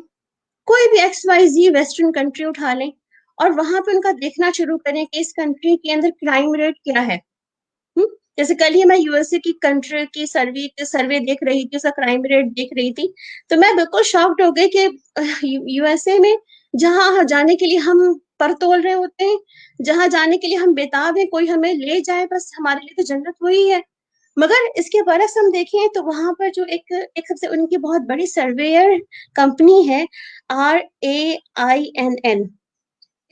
کوئی بھی X Y Z western country اٹھا لیں، اور وہاں پہ ان کا دیکھنا شروع کریں کہ اس کنٹری کے اندر کرائم ریٹ کیا ہے. جیسے کل ہی میں یو ایس اے کی کنٹری کی سروے دیکھ رہی تھی، اس کا کرائم ریٹ دیکھ رہی تھی، تو میں بالکل شاکڈ ہو گئی کہ یو ایس اے میں جہاں جانے کے لیے ہم پر تول رہے ہوتے ہیں، جہاں جانے کے لیے ہم بےتاب ہیں، کوئی ہمیں لے جائے بس ہمارے لیے تو جنت وہی ہے. مگر اس کے برعکس ہم دیکھیں تو وہاں پر جو ایک سب سے ان کی بہت بڑی سرویئر کمپنی ہے RAINN،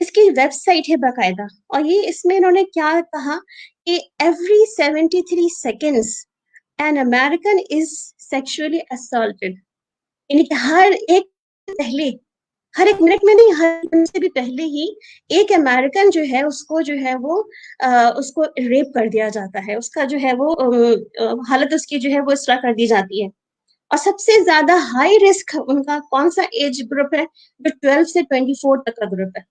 اس کی ویب سائٹ ہے باقاعدہ، اور یہ اس میں انہوں نے کیا کہا کہ every 73 seconds an American is sexually assaulted، یعنی کہ ہر ایک منٹ میں نہیں، ہر منٹ سے بھی پہلے ہی ایک امریکن جو ہے اس کو جو ہے وہ اس کو ریپ کر دیا جاتا ہے، اس کا جو ہے وہ حالت اس کی جو ہے وہ اس طرح کر دی جاتی ہے. اور سب سے زیادہ ہائی رسک ان کا کون سا ایج گروپ ہے؟ جو 12 سے 24 تک کا گروپ ہے،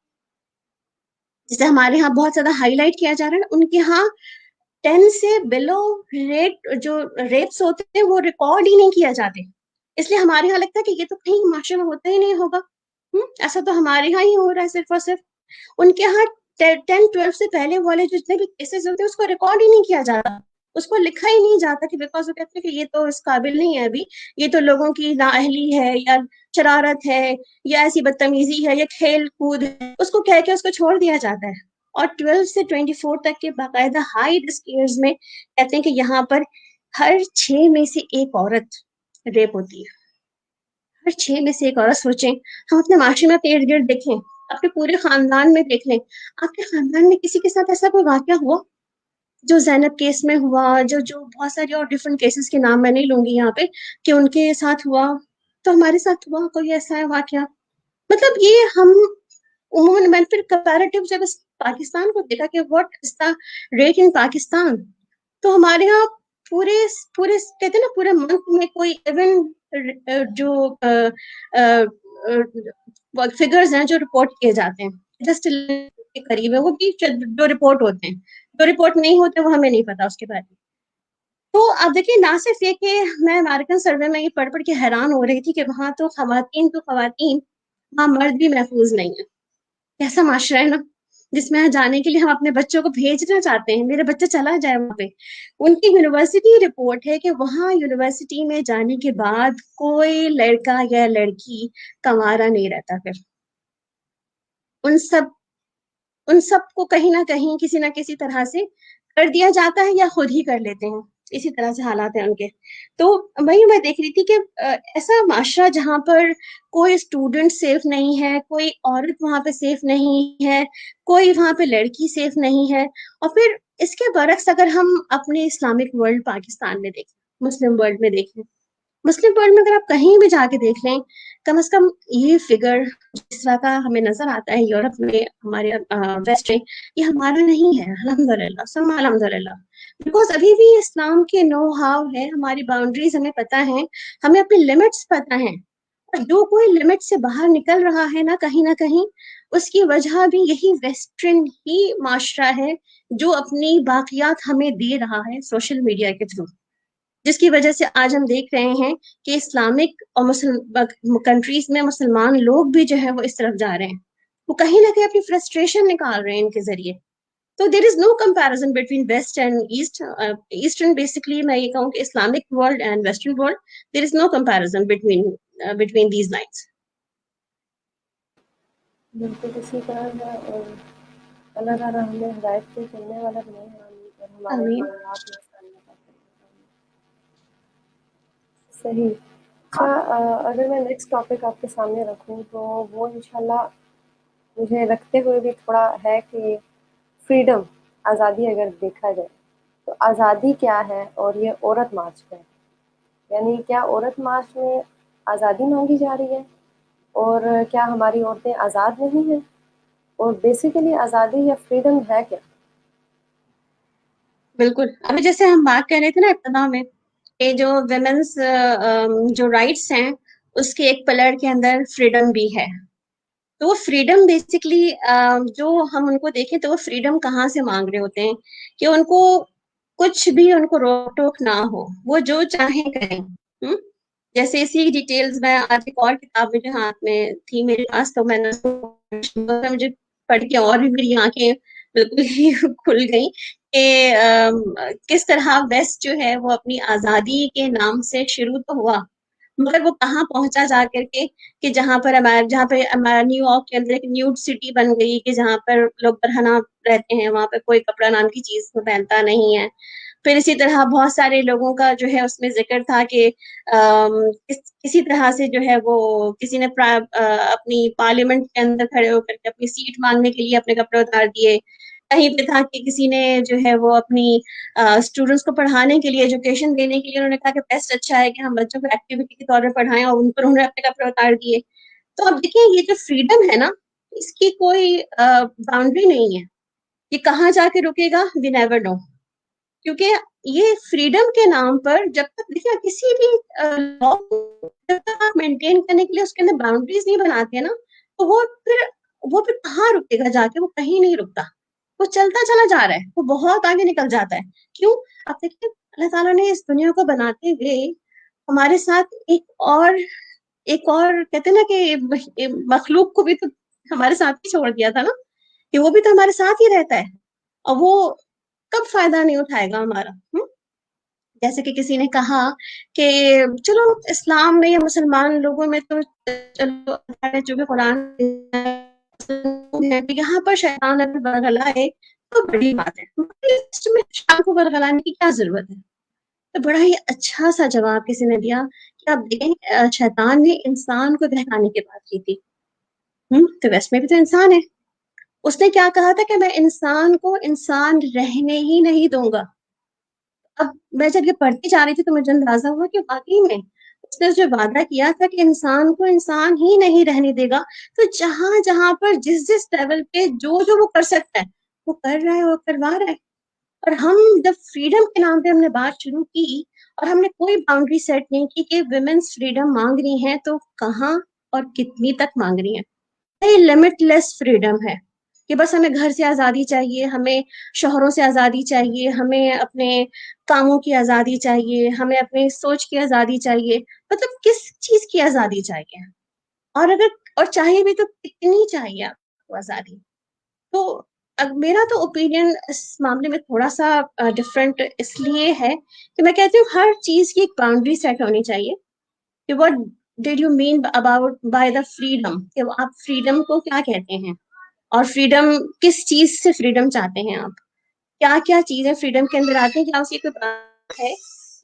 جسے ہمارے ہاں بہت زیادہ ہائی لائٹ کیا جا رہا ہے. ان کے ہاں 10 سے بلو ریٹ جو ریپس ہوتے ہیں وہ ریکارڈ ہی نہیں کیا جاتے، اس لیے ہمارے یہاں لگتا ہے کہ یہ تو کہیں معاشرے میں ہوتا ہی نہیں ہوگا. ایسا تو ہمارے یہاں ہی ہو رہا ہے صرف اور صرف. ان کے یہاں 10-12 سے پہلے والے جتنے بھی کیسز ہوتے ہیں اس کو ریکارڈ ہی نہیں کیا جاتا، اس کو لکھا ہی نہیں جاتا، کہ بیکاز وہ کہتے ہیں کہ یہ تو اس قابل نہیں ہے ابھی، یہ تو لوگوں کی نااہلی ہے یا شرارت ہے یا ایسی بدتمیزی ہے یا کھیل کود ہے، اس کو کہہ کے اس کو چھوڑ دیا جاتا ہے. اور 12 سے 24 تک کے باقاعدہ ہائی رسک ایئرز میں کہتے ہیں کہ یہاں پر ہر 6 میں سے ایک عورت ریپ ہوتی ہے. ہر 6 میں سے ایک عورت. سوچیں، ہم اپنے معاشرے میں اپنے ارد گرد دیکھیں، اپنے پورے خاندان میں دیکھ لیں، آپ کے خاندان میں کسی کے ساتھ ایسا کوئی واقعہ ہوا جو زینب کیس میں ہوا، جو بہت سارے اور ڈفرنٹ کیسز کے نام میں نہیں لوں گی یہاں پہ کہ ان کے ساتھ ہوا، تو ہمارے ساتھ ہوا کوئی ایسا ہے واقعہ؟ مطلب یہ ہم عموماً میں پھر کمپیریٹیو جب اس پاکستان کو دیکھا کہ what is the rate in Pakistan, تو ہمارے یہاں پورے پورے کہتے ہیں نا پورے ملک میں کوئی ایون جو فگرز ہیں جو رپورٹ کیے جاتے ہیں جسٹ کے قریب ہے، وہ بھی جو رپورٹ ہوتے ہیں، جو رپورٹ نہیں ہوتے وہ ہمیں نہیں پتا اس کے بارے میں. تو اب دیکھیے، نہ صرف یہ کہ میں امریکن سروے میں یہ پڑھ پڑھ کے حیران ہو رہی تھی کہ وہاں تو خواتین وہاں مرد بھی محفوظ نہیں ہے. کیسا معاشرہ ہے نا، جس میں جانے کے لیے ہم اپنے بچوں کو بھیجنا چاہتے ہیں، میرے بچہ چلا جائے وہاں پہ. ان کی یونیورسٹی رپورٹ ہے کہ وہاں یونیورسٹی میں جانے کے بعد کوئی لڑکا یا لڑکی کنوارا نہیں رہتا. پھر ان سب کو کہیں نہ کہیں کسی نہ کسی طرح سے کر دیا جاتا ہے یا خود ہی کر لیتے ہیں، اسی طرح سے حالات ہیں ان کے. تو وہی میں دیکھ رہی تھی کہ ایسا معاشرہ جہاں پر کوئی اسٹوڈنٹ سیف نہیں ہے، کوئی عورت وہاں پہ سیف نہیں ہے، کوئی وہاں پہ لڑکی سیف نہیں ہے. اور پھر اس کے برعکس اگر ہم اپنے اسلامک ورلڈ پاکستان میں دیکھیں، مسلم ورلڈ میں دیکھیں، مسلم ورلڈ میں اگر آپ کہیں بھی جا کے دیکھ لیں، کم از کم یہ فگر جس طرح کا ہمیں نظر آتا ہے یورپ میں، ہمارے ویسٹ میں، یہ ہمارا نہیں ہے. الحمدللہ سم الحمدللہ، بیکاز ابھی بھی اسلام کے نو ہاؤ ہے، ہماری باؤنڈریز ہمیں پتہ ہیں، ہمیں اپنی لمٹس پتہ ہیں. اور جو کوئی لمٹ سے باہر نکل رہا ہے نا کہیں نہ کہیں، اس کی وجہ بھی یہی ویسٹرن ہی معاشرہ ہے جو اپنی باقیات ہمیں دے رہا ہے سوشل میڈیا کے تھرو، جس کی وجہ سے آج ہم دیکھ رہے ہیں کہ اسلامک اور کنٹریز میں مسلمان لوگ بھی جو ہے وہ اس طرف جا رہے ہیں، وہ کہیں نہ کہیں اپنی فرسٹریشن نکال رہے ہیں ان کے ذریعے. تو there is no comparison between west and east. Eastern basically میں یہ کہوں کہ Islamic world and western world, there is no comparison between these lines. بالکل اسی طرح ہے، اور اللہ تعالیٰ ہمیں ہدایت سے چلنے والا بنائے، اور ہمارے آمین. معاملات میں آسانیاں پیدا کرے. صحیح. اچھا، اگر میں نیکسٹ ٹاپک آپ کے سامنے رکھوں تو وہ انشاءاللہ مجھے رکھتے ہوئے بھی تھوڑا ہے کہ فریڈم، آزادی اگر دیکھا جائے تو آزادی کیا ہے، اور یہ عورت مارچ ہے. یعنی کیا عورت مارچ میں آزادی مانگی جا رہی ہے، اور کیا ہماری عورتیں آزاد نہیں ہیں، اور بیسیکلی آزادی یا فریڈم ہے کیا؟ بالکل، ابھی جیسے ہم بات کر رہے تھے نا ابتدا میں کہ جو ویمنس جو رائٹس ہیں اس کے ایک پلر کے اندر فریڈم بھی ہے. تو وہ فریڈم بیسکلی جو ہم ان کو دیکھیں تو وہ فریڈم کہاں سے مانگ رہے ہوتے ہیں کہ ان کو کچھ بھی ان کو روک ٹوک نہ ہو، وہ جو چاہیں کریں۔ جیسے اسی ڈیٹیلز میں آج ایک اور کتاب مجھے ہاتھ میں تھی میرے پاس، تو میں نے مجھے پڑھ کے اور بھی میری آنکھیں بالکل ہی کھل گئی کہ کس طرح ویسٹ جو ہے وہ اپنی آزادی کے نام سے شروع تو ہوا، مگر وہ کہاں پہنچا جا کر کے کہ جہاں پر نیو یارک کے اندر ایک نیوڈ سٹی بن گئی کہ جہاں پر لوگ برہنہ رہتے ہیں، وہاں پہ کوئی کپڑا نام کی چیز کو پہنتا نہیں ہے۔ پھر اسی طرح بہت سارے لوگوں کا جو ہے اس میں ذکر تھا کہ کسی طرح سے جو ہے وہ کسی نے اپنی پارلیمنٹ کے اندر کھڑے ہو کر کے اپنی سیٹ مانگنے کے لیے اپنے کپڑے اتار دیے، کہیں پہ تھا کہ کسی نے جو ہے وہ اپنی اسٹوڈنٹس کو پڑھانے کے لیے، ایجوکیشن دینے کے لیے انہوں نے کہا کہ بیسٹ اچھا ہے کہ ہم بچوں کو ایکٹیویٹی کے طور پہ پڑھائیں، اور ان پر انہوں نے اپنے کپڑے اتار دیے۔ تو اب دیکھیں یہ جو فریڈم ہے نا، اس کی کوئی باؤنڈری نہیں ہے، یہ کہاں جا کے رکے گا وی نیور نو، کیونکہ یہ فریڈم کے نام پر جب تک دیکھیں کسی بھی لا جب تک آپ مینٹین کرنے کے لیے اس کے اندر باؤنڈریز نہیں بناتے ہیں نا، تو وہ پھر کہاں رکے گا جا کے، وہ کہیں نہیں رکتا، وہ چلتا چلا جا رہا ہے، وہ بہت آگے نکل جاتا ہے۔ کیوں؟ آپ دیکھیں اللہ تعالیٰ نے اس دنیا کو بناتے ہوئے ہمارے ساتھ ایک اور کہتے ہیں نا کہ مخلوق کو بھی تو ہمارے ساتھ ہی چھوڑ دیا تھا نا، کہ وہ بھی تو ہمارے ساتھ ہی رہتا ہے، اور وہ کب فائدہ نہیں اٹھائے گا ہمارا؟ جیسے کہ کسی نے کہا کہ چلو اسلام میں یا مسلمان لوگوں میں تو چلو جو بھی قرآن یہاں پر شیطان اگر برگلا ہے تو بڑی بات ہے، شیطان کو برگلانے کی کیا ضرورت ہے؟ تو بڑا ہی اچھا سا جواب کسی نے دیا کہ آپ دیکھیں شیطان نے انسان کو بہکانے کی بات کی تھی، تو ویسٹ میں بھی تو انسان ہے، اس نے کیا کہا تھا کہ میں انسان کو انسان رہنے ہی نہیں دوں گا۔ اب میں جب یہ پڑھتی جا رہی تھی تو مجھے اندازہ ہوا کہ واقعی میں اس نے جو وعدہ کیا تھا کہ انسان کو انسان ہی نہیں رہنے دے گا، تو جہاں جہاں پر جس لیول پہ جو وہ کر سکتا ہے وہ کر رہا ہے، وہ کروا رہا ہے۔ اور ہم جب فریڈم کے نام پہ ہم نے بات شروع کی اور ہم نے کوئی باؤنڈری سیٹ نہیں کی کہ ویمنس فریڈم مانگ رہی ہیں تو کہاں اور کتنی تک مانگ رہی ہیں، لمٹ لیس فریڈم ہے کہ بس ہمیں گھر سے آزادی چاہیے، ہمیں شوہروں سے آزادی چاہیے، ہمیں اپنے کاموں کی آزادی چاہیے، ہمیں اپنے سوچ کی آزادی چاہیے، مطلب کس چیز کی آزادی چاہیے، اور چاہیے بھی تو کتنی چاہیے آپ کو آزادی؟ تو میرا تو اوپینین اس معاملے میں تھوڑا سا ڈفرینٹ اس لیے ہے کہ میں کہتی ہوں ہر چیز کی ایک باؤنڈری سیٹ ہونی چاہیے کہ what did you mean about by the freedom، کہ آپ فریڈم کو کیا کہتے ہیں، اور فریڈم کس چیز سے فریڈم چاہتے ہیں، آپ کیا کیا چیزیں فریڈم کے اندر آتی ہیں، کیا اس کی کوئی بات ہے،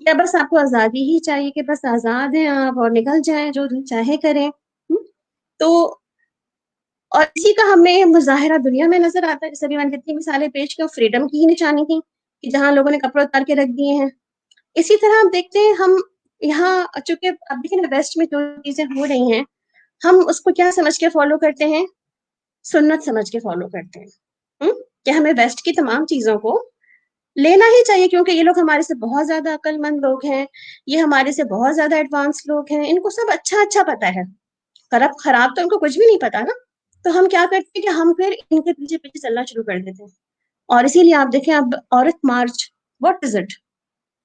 یا بس آپ کو آزادی ہی چاہیے کہ بس آزاد ہیں آپ اور نکل جائیں جو چاہے کریں؟ تو اور اسی کا ہمیں مظاہرہ دنیا میں نظر آتا ہے، جیسے ابھی میں نے جتنی مثالیں پیش کی فریڈم کی ہی نشانی تھی کہ جہاں لوگوں نے کپڑے اتار کے رکھ دیے ہیں۔ اسی طرح ہم دیکھتے ہیں ہم یہاں چونکہ اب دیکھیں نا ویسٹ میں جو چیزیں ہو رہی ہیں ہم اس کو کیا سمجھ کے فالو کرتے ہیں، سنت سمجھ کے فالو کرتے ہیں کہ ہمیں ویسٹ کی تمام چیزوں کو لینا ہی چاہیے کیونکہ یہ لوگ ہمارے سے بہت زیادہ عقل مند لوگ ہیں، یہ ہمارے سے بہت زیادہ ایڈوانس لوگ ہیں، ان کو سب اچھا پتا ہے، خراب تو ان کو کچھ بھی نہیں پتا نا۔ تو ہم کیا کرتے ہیں کہ ہم پھر ان کے پیچھے پیچھے چلنا شروع کر دیتے ہیں، اور اسی لیے آپ دیکھیں اب عورت مارچ، واٹ از اٹ،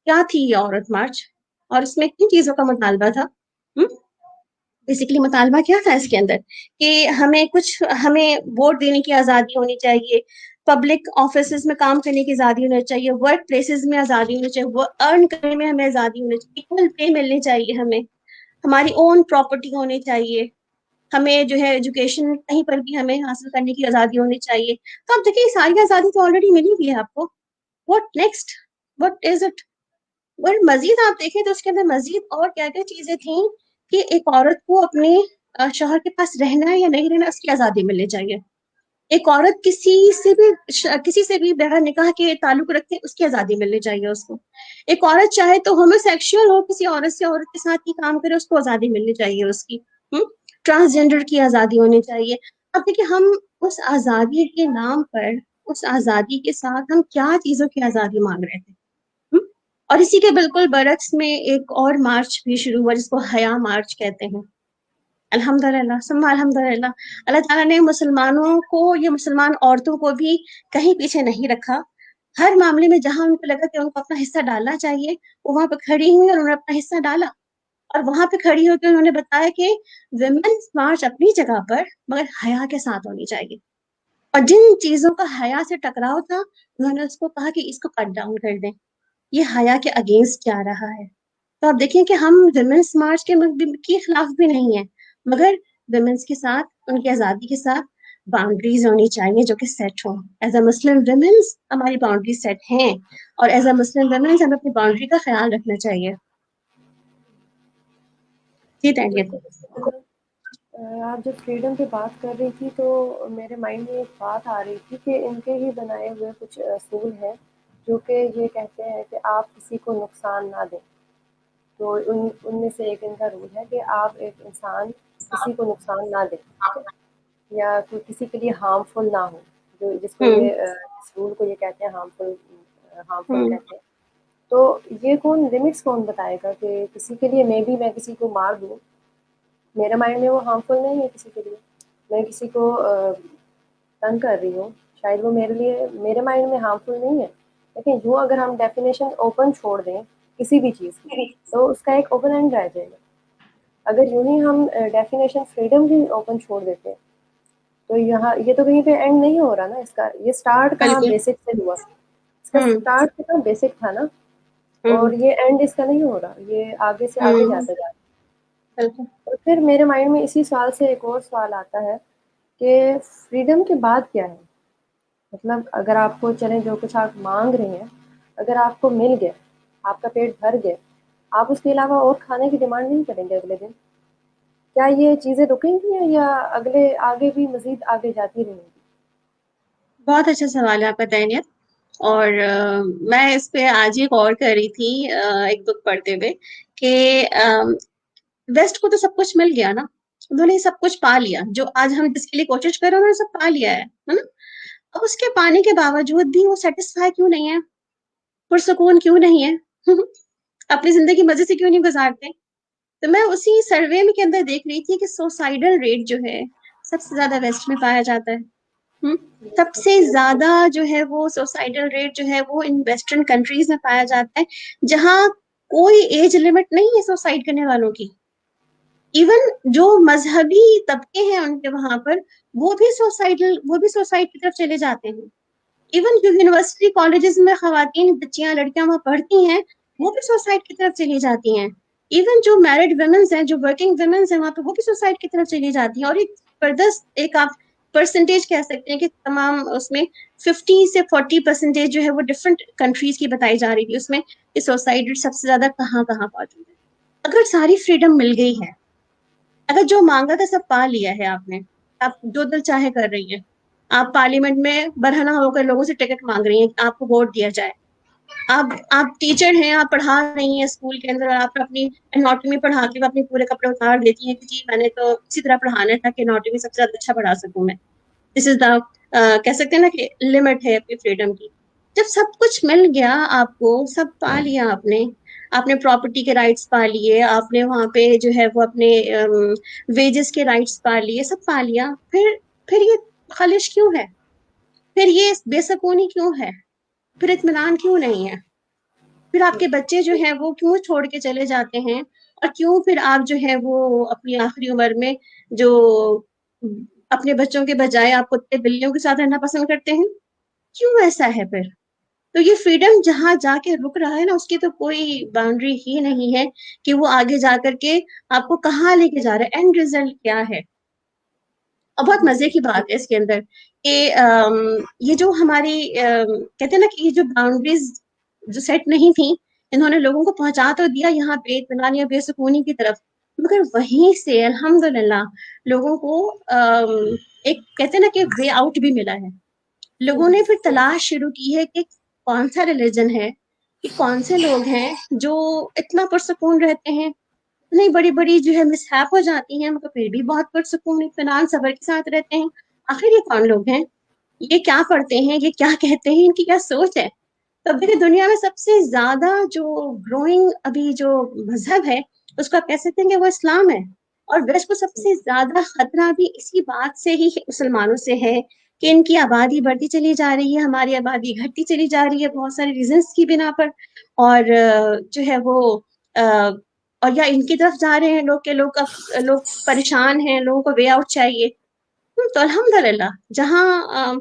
کیا تھی یہ عورت مارچ، اور اس میں کن چیزوں کا مطالبہ تھا؟ بیسیکلی مطالبہ کیا تھا اس کے اندر کہ ہمیں ووٹ دینے کی آزادی ہونی چاہیے، پبلک آفیسز میں کام کرنے کی آزادی ہونی چاہیے، ورک پلیسز میں آزادی ہونی چاہیے، وہ ارن کرنے میں ہمیں آزادی ہونی چاہیے، ایکول پے ملنی چاہیے، ہماری اون پراپرٹی ہونی چاہیے، ہمیں جو ہے ایجوکیشن کہیں پر بھی ہمیں حاصل کرنے کی آزادی ہونی چاہیے۔ تو آپ دیکھیں ساری آزادی تو آلریڈی ملی ہوئی ہے آپ کو، what next, what is it? اور مزید آپ دیکھیں تو اس کے اندر مزید اور کیا کیا چیزیں تھیں کہ ایک عورت کو اپنے شوہر کے پاس رہنا ہے یا نہیں رہنا اس کی آزادی ملنی چاہیے، ایک عورت کسی سے بھی بغیر نکاح کے تعلق رکھتے اس کی آزادی ملنی چاہیے اس کو، ایک عورت چاہے تو ہومو سیکشول ہو، کسی عورت سے عورت کے ساتھ ہی کام کرے اس کو آزادی ملنی چاہیے اس کی، ٹرانسجینڈر کی آزادی ہونی چاہیے۔ اب دیکھیں ہم اس آزادی کے نام پر، اس آزادی کے ساتھ ہم کیا چیزوں کی آزادی مانگ رہے تھے؟ اور اسی کے بالکل برعکس میں ایک اور مارچ بھی شروع ہوا جس کو حیا مارچ کہتے ہیں۔ الحمدللہ ثم الحمدللہ، اللہ تعالیٰ نے مسلمانوں کو، یہ مسلمان عورتوں کو بھی کہیں پیچھے نہیں رکھا، ہر معاملے میں جہاں ان کو لگا کہ ان کو اپنا حصہ ڈالنا چاہیے وہ وہاں پہ کھڑی ہوئی اور انہوں نے اپنا حصہ ڈالا، اور وہاں پہ کھڑی ہو کے انہوں نے بتایا کہ ویمنس مارچ اپنی جگہ پر مگر حیا کے ساتھ ہونی چاہیے، اور جن چیزوں کا حیا سے ٹکراؤ تھا انہوں نے اس کو کہا کہ اس کو کٹ ڈاؤن کر دیں، یہ حیا کے اگینسٹ جا رہا ہے۔ تو آپ دیکھیں کہ ہم ویمنس مارچ کے خلاف بھی نہیں ہیں، مگر ویمنس کے ساتھ ان کی آزادی کے ساتھ باؤنڈریز ہونی چاہیے جو کہ سیٹ ہوں۔ ایز اے مسلم ویمنس ہماری باؤنڈریز سیٹ ہیں، اور ایز اے مسلم ویمنس ہمیں اپنی باؤنڈری کا خیال رکھنا چاہیے۔ جی تانیہ۔ بالکل اسی طرح آپ جب فریڈم کی بات کر رہی تھی تو میرے مائنڈ میں ایک بات آ رہی تھی کہ ان کے ہی بنائے ہوئے کچھ اصول ہیں جو کہ یہ کہتے ہیں کہ آپ کسی کو نقصان نہ دیں۔ تو ان میں سے ایک ان کا رول ہے کہ آپ ایک انسان کسی کو نقصان نہ دیں، ٹھیک ہے، یا کوئی کسی کے لیے ہارمفل نہ ہو، جو جس کو ہوں یہ اس رول کو یہ کہتے ہیں ہارمفل ہوں کہتے ہیں۔ تو یہ کون لمٹس کون بتائے گا کہ کسی کے لیے میں کسی کو مار دوں، میرے مائنڈ میں وہ ہارمفل نہیں ہے کسی کے لیے، میں کسی کو تنگ کر رہی ہوں، شاید وہ میرے لیے میرے مائنڈ میں ہارمفل نہیں ہے، لیکن یوں اگر ہم ڈیفینیشن اوپن چھوڑ دیں کسی بھی چیز کی تو اس کا ایک اوپن اینڈ رہ جائے گا۔ اگر یوں ہی ہم ڈیفینیشن فریڈم کی اوپن چھوڑ دیتے ہیں تو یہاں یہ تو کہیں پہ اینڈ نہیں ہو رہا نا، اس کا یہ اسٹارٹ کہاں بالکل۔ بیسک سے ہوا، اس کا ہوں اسٹارٹ کہاں بیسک تھا نا، ہوں اور یہ اینڈ اس کا نہیں ہو رہا، یہ آگے سے آگے ہوں جاتا جا رہا ہے۔ بالکل۔ اور پھر میرے مائنڈ میں اسی سوال سے ایک اور سوال آتا ہے کہ فریڈم کے بعد کیا ہے؟ مطلب اگر آپ کو چلیں جو کچھ آپ مانگ رہے ہیں اگر آپ کو مل گیا، آپ کا پیٹ بھر گیا، آپ اس کے علاوہ اور کھانے کی ڈیمانڈ نہیں کریں گے اگلے دن، کیا یہ چیزیں رکیں گی یا آگے بھی مزید آگے جاتی رہیں گی؟ بہت اچھا سوال ہے آپ کا دینیت، اور میں اس پہ آج ہی غور کر رہی تھی ایک بک پڑھتے ہوئے کہ ویسٹ کو تو سب کچھ مل گیا نا، انہوں نے سب کچھ پا لیا، جو آج ہم جس کے لیے کوشش کر رہے ہیں انہوں نے سب پا لیا ہے نا؟ اب اس کے پانے کے باوجود بھی وہ سیٹسفائی کیوں نہیں ہے، پرسکون کیوں نہیں ہے اپنی زندگی مزے سے کیوں نہیں گزارتے؟ تو میں اسی سروے میں کے اندر دیکھ رہی تھی کہ سوسائڈل ریٹ جو ہے سب سے زیادہ ویسٹ میں پایا جاتا ہے۔ سب سے زیادہ جو ہے وہ سوسائڈل ریٹ جو ہے وہ ان ویسٹرن کنٹریز میں پایا جاتا ہے جہاں کوئی ایج لمٹ نہیں ہے سوسائڈ کرنے والوں کی، ایون جو مذہبی طبقے ہیں ان کے وہاں پر وہ بھی سوسائڈ کی طرف چلے جاتے ہیں، ایون جو یونیورسٹی کالجز میں خواتین بچیاں لڑکیاں وہاں پڑھتی ہیں وہ بھی سوسائڈ کی طرف چلی جاتی ہیں، ایون جو میرڈ ویمنس ہیں جو ورکنگ ویمنس ہیں وہاں پہ وہ بھی سوسائڈ کی طرف چلی جاتی ہیں، اور ایک زبردست ایک آپ پرسنٹیج کہہ سکتے ہیں کہ تمام اس میں 50 سے 40% جو ہے وہ ڈفرنٹ کنٹریز کی بتائی جا رہی تھی، اس میں کہ سوسائڈ سب سے زیادہ کہاں کہاں موجود ہے۔ اگر ساری فریڈم مل گئی ہے، اگر جو مانگا تھا سب پا لیا ہے آپ نے، آپ جو دل چاہے کر رہی ہیں، آپ پارلیمنٹ میں برہنہ ہو کر لوگوں سے ٹکٹ مانگ رہی ہیں کہ آپ کو ووٹ دیا جائے، آپ ٹیچر ہیں، آپ پڑھا رہی ہیں اسکول کے اندر، اور آپ اپنی اناٹمی پڑھا کے اپنے پورے کپڑے اتار دیتی ہیں کہ جی میں نے تو اسی طرح پڑھانا تھا کہ اناٹمی سب سے زیادہ اچھا پڑھا سکوں میں، دس از دا کہہ سکتے ہیں نا کہ لمٹ ہے اپنی فریڈم کی۔ جب سب کچھ مل گیا آپ کو، سب پا لیا آپ نے پراپرٹی کے رائٹس پا لیے، آپ نے وہاں پہ جو ہے وہ اپنے ویجز کے رائٹس پا لیے، سب پا لیا، پھر یہ خلش کیوں ہے، پھر یہ بے سکونی کیوں ہے، پھر اطمینان کیوں نہیں ہے، پھر آپ کے بچے جو ہیں وہ کیوں چھوڑ کے چلے جاتے ہیں، اور کیوں پھر آپ جو ہے وہ اپنی آخری عمر میں جو اپنے بچوں کے بجائے آپ کتے بلیوں کے ساتھ رہنا پسند کرتے ہیں، کیوں ایسا ہے پھر؟ تو یہ فریڈم جہاں جا کے رک رہا ہے نا اس کی تو کوئی باؤنڈری ہی نہیں ہے کہ وہ آگے جا کر کے آپ کو کہاں لے کے جا رہا ہے، اینڈ ریزلٹ کیا ہے۔ اور بہت مزے کی بات ہے اس کے اندر کہ یہ جو ہماری کہتے ہیں نا کہ یہ جو باؤنڈریز جو سیٹ نہیں تھیں انہوں نے لوگوں کو پہنچا تو دیا یہاں پہ اطمینان یا بے سکونی کی طرف، مگر وہیں سے الحمدللہ لوگوں کو ایک کہتے ہیں نا کہ وے آؤٹ بھی ملا ہے، لوگوں نے پھر تلاش شروع کی ہے کہ کون سا ریلیجن ہے، کہ کون سے لوگ ہیں جو اتنا پرسکون رہتے ہیں، اتنی بڑی بڑی جو ہے مسہیپ ہو جاتی ہیں مگر پھر بھی بہت پرسکون اطمینان صبر کے ساتھ رہتے ہیں، آخر یہ کون لوگ ہیں، یہ کیا پڑھتے ہیں، یہ کیا کہتے ہیں، ان کی کیا سوچ ہے؟ تو ابھی دنیا میں سب سے زیادہ جو گروئنگ ابھی جو مذہب ہے اس کو آپ کہہ سکتے ہیں کہ وہ اسلام ہے، اور ویسٹ کو سب سے زیادہ خطرہ بھی اسی بات سے ہی مسلمانوں سے ہے کہ ان کی آبادی بڑھتی چلی جا رہی ہے، ہماری آبادی گھٹتی چلی جا رہی ہے بہت سارے ریزنس کی بنا پر، اور جو ہے وہ اور یا ان کی طرف جا رہے ہیں لوگ کہ لوگ پریشان ہیں، لوگوں کو وے آؤٹ چاہیے۔ تو الحمدللہ جہاں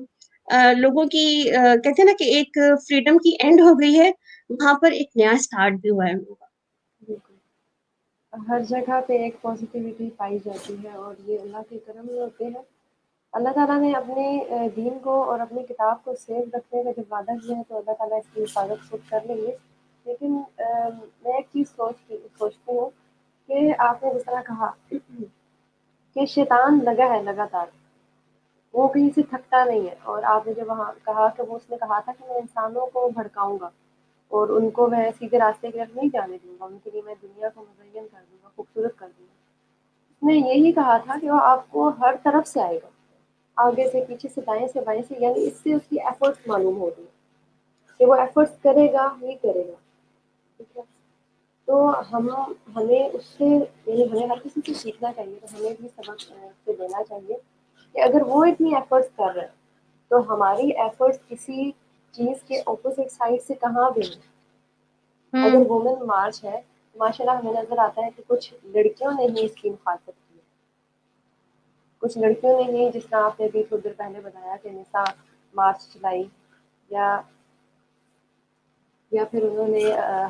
لوگوں کی کہتے ہیں نا کہ ایک فریڈم کی اینڈ ہو گئی ہے، وہاں پر ایک نیا اسٹارٹ بھی ہوا ہے لوگوں کا۔ بالکل ہر جگہ پہ ایک پازیٹیوٹی پائی جاتی ہے، اور یہ اللہ کے کرم میں ہوتے ہیں۔ اللہ تعالیٰ نے اپنے دین کو اور اپنی کتاب کو سیف رکھنے کا جب وعدہ کیا ہے تو اللہ تعالیٰ اس کی حفاظت خود کر لیں گے۔ لیکن میں ایک چیز سوچتی ہوں کہ آپ نے جس طرح کہا کہ شیطان لگا ہے لگاتار، وہ کہیں سے تھکتا نہیں ہے، اور آپ نے جب وہاں کہا کہ وہ اس نے کہا تھا کہ میں انسانوں کو بھڑکاؤں گا اور ان کو میں سیدھے راستے کی طرف نہیں جانے دوں گا، ان کے لیے میں دنیا کو مزین کر دوں گا، خوبصورت کر دوں گا۔ اس نے یہی کہا تھا کہ وہ آپ کو ہر طرف سے آئے گا، آگے سے، پیچھے سے، دائیں سے، بائیں سے، یعنی اس سے اس کی ایفرٹس معلوم ہوگی کہ وہ ایفرٹس کرے گا ہی کرے گا، ٹھیک ہے؟ تو ہمیں اس سے، یعنی ہمیں ہر کسی سے سیکھنا چاہیے، تو ہمیں بھی سبق سے دینا چاہیے کہ اگر وہ اتنی ایفرٹس کر رہے ہیں تو ہماری ایفرٹس کسی چیز کے اپوزٹ سائڈ سے کہاں بھی نہیں۔ اگر وومن مارچ ہے، ماشاء اللہ ہمیں نظر آتا ہے کہ کچھ لڑکیوں نے ہی اس کی مخالفت کی، کچھ لڑکیوں نے ہی، جس طرح آپ نے ابھی تھوڑی دیر پہلے بتایا کہ نساء مارچ چلائی، یا پھر انہوں نے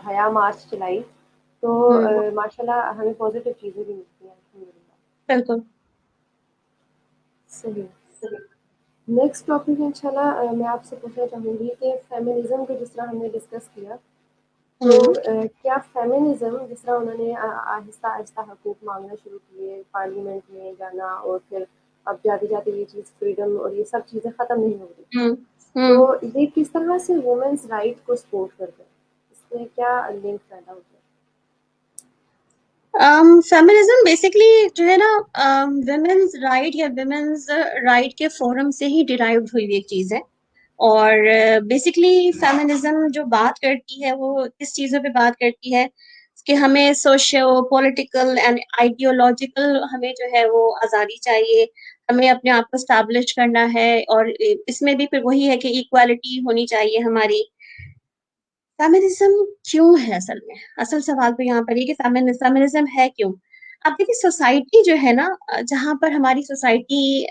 حیا مارچ چلائی، تو ماشاء اللہ ہمیں پازیٹیو چیزیں بھی ملتی ہیں الحمدللہ۔ بالکل صحیح۔ نیکسٹ ٹاپک انشاءاللہ میں آپ سے پوچھنا چاہوں گی کہ فیمنزم کو جس طرح ہم نے ڈسکس کیا، تو کیا فیمنزم جس طرح انہوں نے آہستہ آہستہ حقوق مانگنا شروع کیے، پارلیمنٹ میں جانا، اور پھر اب جاتے جاتے یہ چیز فریڈم اور یہ سب چیزیں ختم نہیں ہو رہی، تو یہ کس طرح سے وومنس رائٹ کو سپورٹ کرتے ہیں؟ اس میں کیا لنک پیدا ہوتا ہے؟ فیمنزم بیسکلی جو ہے نا ویمنز رائٹ یا ویمنز رائٹ کے فورم سے ہی ڈیرائیوڈ ہوئی ایک چیز ہے، اور بیسکلی فیمنزم جو بات کرتی ہے وہ کس چیزوں پہ بات کرتی ہے کہ ہمیں سوشو پولیٹیکل اینڈ آئیڈیولوجیکل ہمیں جو ہے وہ آزادی چاہیے، ہمیں اپنے آپ کو اسٹیبلش کرنا ہے، اور اس میں بھی پھر وہی ہے کہ ایکوالٹی ہونی چاہیے ہماری۔ فیمنزم کیوں ہے اصل سوال تو یہاں پر یہ کہ فیمنزم ہے کیوں؟ اب دیکھیں سوسائٹی جو ہے نا، جہاں پر ہماری سوسائٹی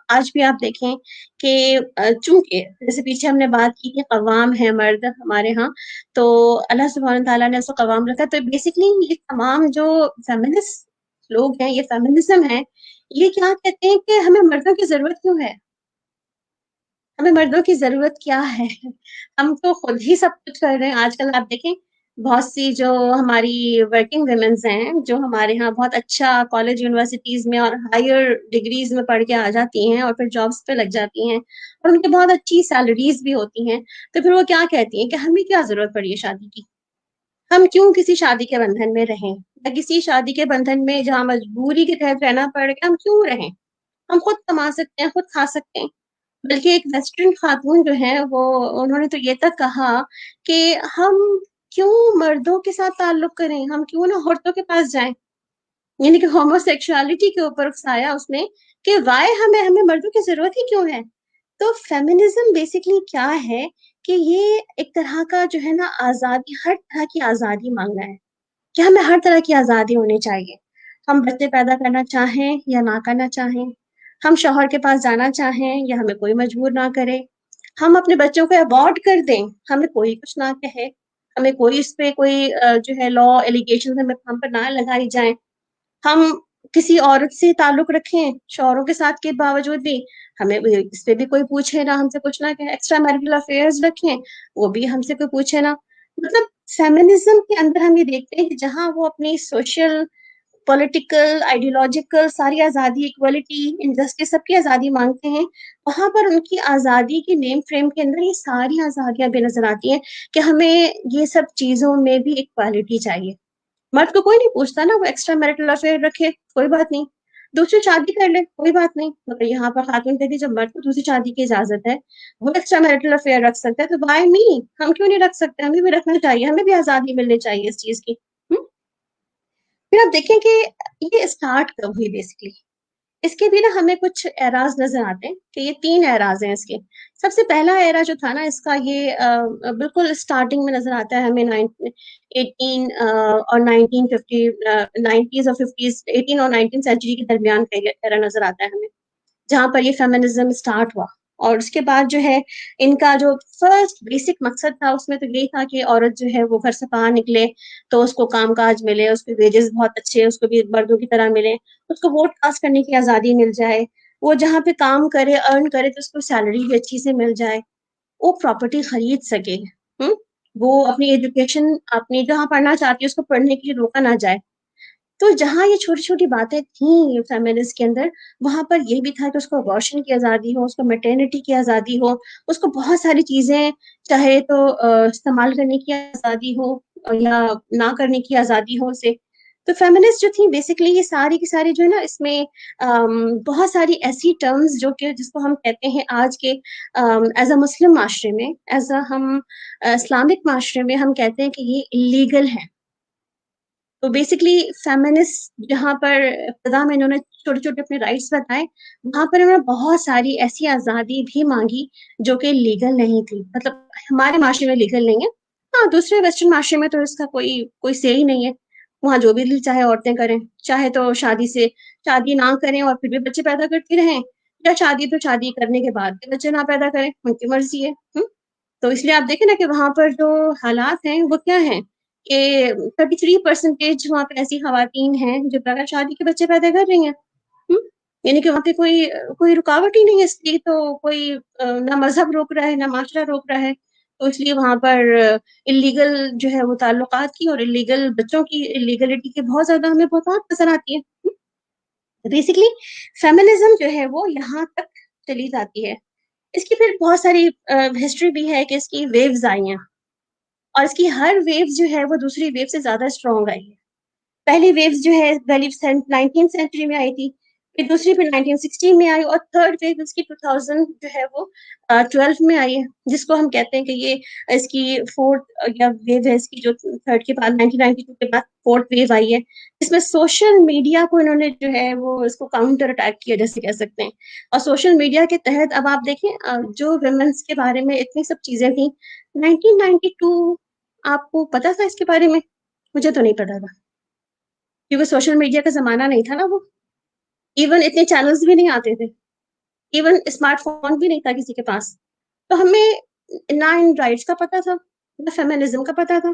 آج بھی آپ دیکھیں کہ چونکہ جیسے پیچھے ہم نے بات کی کہ قوام ہے مرد ہمارے ہاں، تو اللہ سبحانہ تعالیٰ نے اس کو قوام رکھا، تو بیسکلی یہ تمام جو فیمنسٹ لوگ ہیں، یہ فیمنزم ہے، یہ کیا کہتے ہیں کہ ہمیں مردوں کی ضرورت کیوں ہے، ہمیں مردوں کی ضرورت کیا ہے، ہم تو خود ہی سب کچھ کر رہے ہیں۔ آج کل آپ دیکھیں بہت سی جو ہماری ورکنگ ویمنز ہیں، جو ہمارے ہاں بہت اچھا کالج یونیورسٹیز میں اور ہائر ڈگریز میں پڑھ کے آ جاتی ہیں اور پھر جابس پہ لگ جاتی ہیں، اور ان کی بہت اچھی سیلریز بھی ہوتی ہیں، تو پھر وہ کیا کہتی ہیں کہ ہمیں کیا ضرورت پڑی ہے شادی کی، ہم کیوں کسی شادی کے بندھن میں رہیں، یا کسی شادی کے بندھن میں جہاں مجبوری کے تحت رہنا پڑے گا ہم کیوں رہیں، ہم خود کما سکتے ہیں، خود کھا سکتے ہیں۔ بلکہ ایک ویسٹرن خاتون جو ہے وہ انہوں نے تو یہ تک کہا کہ ہم کیوں مردوں کے ساتھ تعلق کریں، ہم کیوں نہ عورتوں کے پاس جائیں، یعنی کہ ہومو سیکشوالٹی کے اوپر اکسایا اس نے کہ وائے ہمیں مردوں کی ضرورت ہی کیوں ہے۔ تو فیمنزم بیسکلی کیا ہے کہ یہ ایک طرح کا جو ہے نا آزادی، ہر طرح کی آزادی مانگنا ہے کہ ہمیں ہر طرح کی آزادی ہونی چاہیے، ہم بچے پیدا کرنا چاہیں یا نہ کرنا چاہیں، ہم شوہر کے پاس جانا چاہیں یا ہمیں کوئی مجبور نہ کرے، ہم اپنے بچوں کو ابورٹ کر دیں، ہمیں کوئی کچھ نہ کہے، ہمیں کوئی اس پہ کوئی جو ہے لا ایلیگیشن ہم پر نہ لگائی جائیں، ہم کسی عورت سے تعلق رکھیں شوہروں کے ساتھ کے باوجود بھی ہمیں اس پہ بھی کوئی پوچھے نہ، ہم سے کچھ نہ کہے، ایکسٹرا میرٹل افیئرز رکھیں وہ بھی ہم سے کوئی پوچھے نہ۔ مطلب فیمنزم کے اندر ہم یہ دیکھتے ہیں کہ جہاں وہ اپنی سوشل پولیٹیکل آئیڈیولوجیکل ساری آزادی، ایکوالٹی، انجسٹس سب کی آزادی مانگتے ہیں، وہاں پر ان کی آزادی کی نیم فریم کے اندر یہ ساری آزادیاں بے نظر آتی ہیں کہ ہمیں یہ سب چیزوں میں بھی ایکوالٹی چاہیے۔ مرد کو کوئی نہیں پوچھتا نا، وہ ایکسٹرا میرٹل افیئر رکھے کوئی بات نہیں، دوسری شادی کر لے کوئی بات نہیں، مگر یہاں پر خاتون کہتی جب مرد کو دوسری شادی کی اجازت ہے، وہ ایکسٹرا میرٹل افیئر رکھ سکتا ہے، تو بائی می ہم کیوں نہیں رکھ سکتے، ہمیں بھی رکھنا چاہیے، ہمیں بھی آزادی ملنی چاہیے اس چیز کی۔ پھر آپ دیکھیں کہ یہ اسٹارٹ کب ہوئی بیسکلی، اس کے بھی نا ہمیں کچھ اعراض نظر آتے ہیں کہ یہ 3 اعراض ہیں اس کے. سب سے پہلا اعراض جو تھا نا اس کا یہ بالکل اسٹارٹنگ میں نظر آتا ہے ہمیں 18 اور 1950 90s اور 50s 18 اور 19 سینچری کے درمیان کا ایرا نظر آتا ہے ہمیں, جہاں پر یہ فیمنزم اسٹارٹ ہوا. اور اس کے بعد جو ہے ان کا جو فرسٹ بیسک مقصد تھا اس میں تو یہی تھا کہ عورت جو ہے وہ گھر سے باہر نکلے تو اس کو کام کاج ملے, اس کے ویجز بہت اچھے, اس کو بھی مردوں کی طرح ملے, اس کو ووٹ کاسٹ کرنے کی آزادی مل جائے, وہ جہاں پہ کام کرے ارن کرے تو اس کو سیلری بھی اچھی سے مل جائے, وہ پراپرٹی خرید سکے, وہ اپنی ایجوکیشن اپنی جہاں پڑھنا چاہتی ہے اس کو پڑھنے کے لیے روکا نہ جائے. تو جہاں یہ چھوٹی چھوٹی باتیں تھیں فیمنسٹ کے اندر, وہاں پر یہ بھی تھا کہ اس کو ابارشن کی آزادی ہو, اس کو میٹرنٹی کی آزادی ہو, اس کو بہت ساری چیزیں چاہے تو استعمال کرنے کی آزادی ہو یا نہ کرنے کی آزادی ہو اسے. تو فیمنسٹ جو تھی بیسکلی یہ ساری کی ساری جو ہے نا اس میں بہت ساری ایسی ٹرمز جو کہ جس کو ہم کہتے ہیں آج کے ایز اے مسلم معاشرے میں, ایز اے ہم اسلامک معاشرے میں ہم کہتے ہیں کہ یہ اللیگل ہے. تو بیسکلی فیمنسٹ جہاں پر ابتدا میں انہوں نے چھوٹے چھوٹے اپنے رائٹس بتائے, وہاں پر انہوں نے بہت ساری ایسی آزادی بھی مانگی جو کہ لیگل نہیں تھی, مطلب ہمارے معاشرے میں لیگل نہیں ہے. ہاں دوسرے ویسٹرن معاشرے میں تو اس کا کوئی سے ہی نہیں ہے, وہاں جو بھی دل چاہے عورتیں کریں, چاہے تو شادی نہ کریں اور پھر بھی بچے پیدا کرتی رہیں, یا شادی تو شادی کرنے کے بعد بھی بچے نہ پیدا کریں, ان کی مرضی ہے. تو اس لیے آپ دیکھیں نا کہ وہاں پر جو حالات ہیں وہ کیا ہیں کہ 33% وہاں پہ ایسی خواتین ہیں جو بغیر شادی کے بچے پیدا کر رہی ہیں. یعنی کہ وہاں پہ کوئی رکاوٹ ہی نہیں ہے اس کی, تو کوئی نہ مذہب روک رہا ہے نہ معاشرہ روک رہا ہے. تو اس لیے وہاں پر اللیگل جو ہے وہ تعلقات کی اور اللیگل بچوں کی اللیگلٹی کے بہت زیادہ ہمیں بہت نظر آتی ہے. بیسکلی فیمنزم جو ہے وہ یہاں تک چلی جاتی ہے. اس کی پھر بہت ساری ہسٹری بھی ہے کہ اس کی ویوز آئی ہیں, اور اس کی ہر ویوز جو ہے وہ دوسری ویو سے زیادہ اسٹرانگ آئی ہے. پہلی ویوز جو ہے پہلی 19 سینچری میں آئی تھی, پھر دوسری پھر 1916 میں آئی, اور تھرڈ ویو اس کی 2000 جو ہے وہ 12 میں آئی ہے, جس کو ہم کہتے ہیں کہ یہ اس کی فورتھ یا ویو ہے اس کی, جو تھرڈ کے بعد 1992 کے بعد فورتھ ویو آئی ہے. اس میں سوشل میڈیا کو انہوں نے جو ہے وہ اس کو کاؤنٹر اٹیک کیا جیسے کہہ سکتے ہیں. اور سوشل میڈیا کے تحت اب آپ دیکھیں جو ویمنس کے بارے میں اتنی سب چیزیں تھیں 1992 آپ کو پتا تھا اس کے بارے میں؟ مجھے تو نہیں پتا تھا, کیونکہ سوشل میڈیا کا زمانہ نہیں تھا نا وہ, ایون اتنے چینلز بھی نہیں آتے تھے, ایون اسمارٹ فون بھی نہیں تھا کسی کے پاس. تو ہمیں نہ ان رائٹس کا پتا تھا, نہ فیمنزم کا پتا تھا,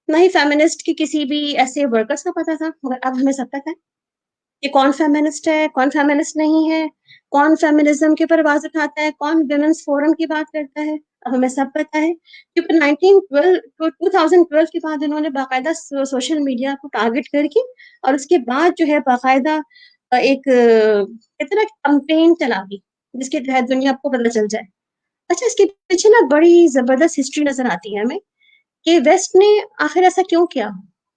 نہ ہی فیمنسٹ کی کسی بھی ایسے ورکرس کا پتا تھا. مگر اب ہمیں سب پتا ہے کہ کون فیمنسٹ ہے, کون فیمنسٹ نہیں ہے, کون فیمنزم کے اوپر آواز اٹھاتا ہے, کون ویمنس فورم کی بات کرتا ہے. اب ہمیں سب پتا ہے, کیونکہ 2012 کے بعد انہوں نے باقاعدہ سوشل میڈیا کو ٹارگٹ کر کے اور اس کے بعد جو ہے باقاعدہ ایک اتنا کمپین چلا دی جس کے تحت دنیا کو پتہ چل جائے. اچھا اس کے پیچھے نا بڑی زبردست ہسٹری نظر آتی ہے ہمیں کہ ویسٹ نے آخر ایسا کیوں کیا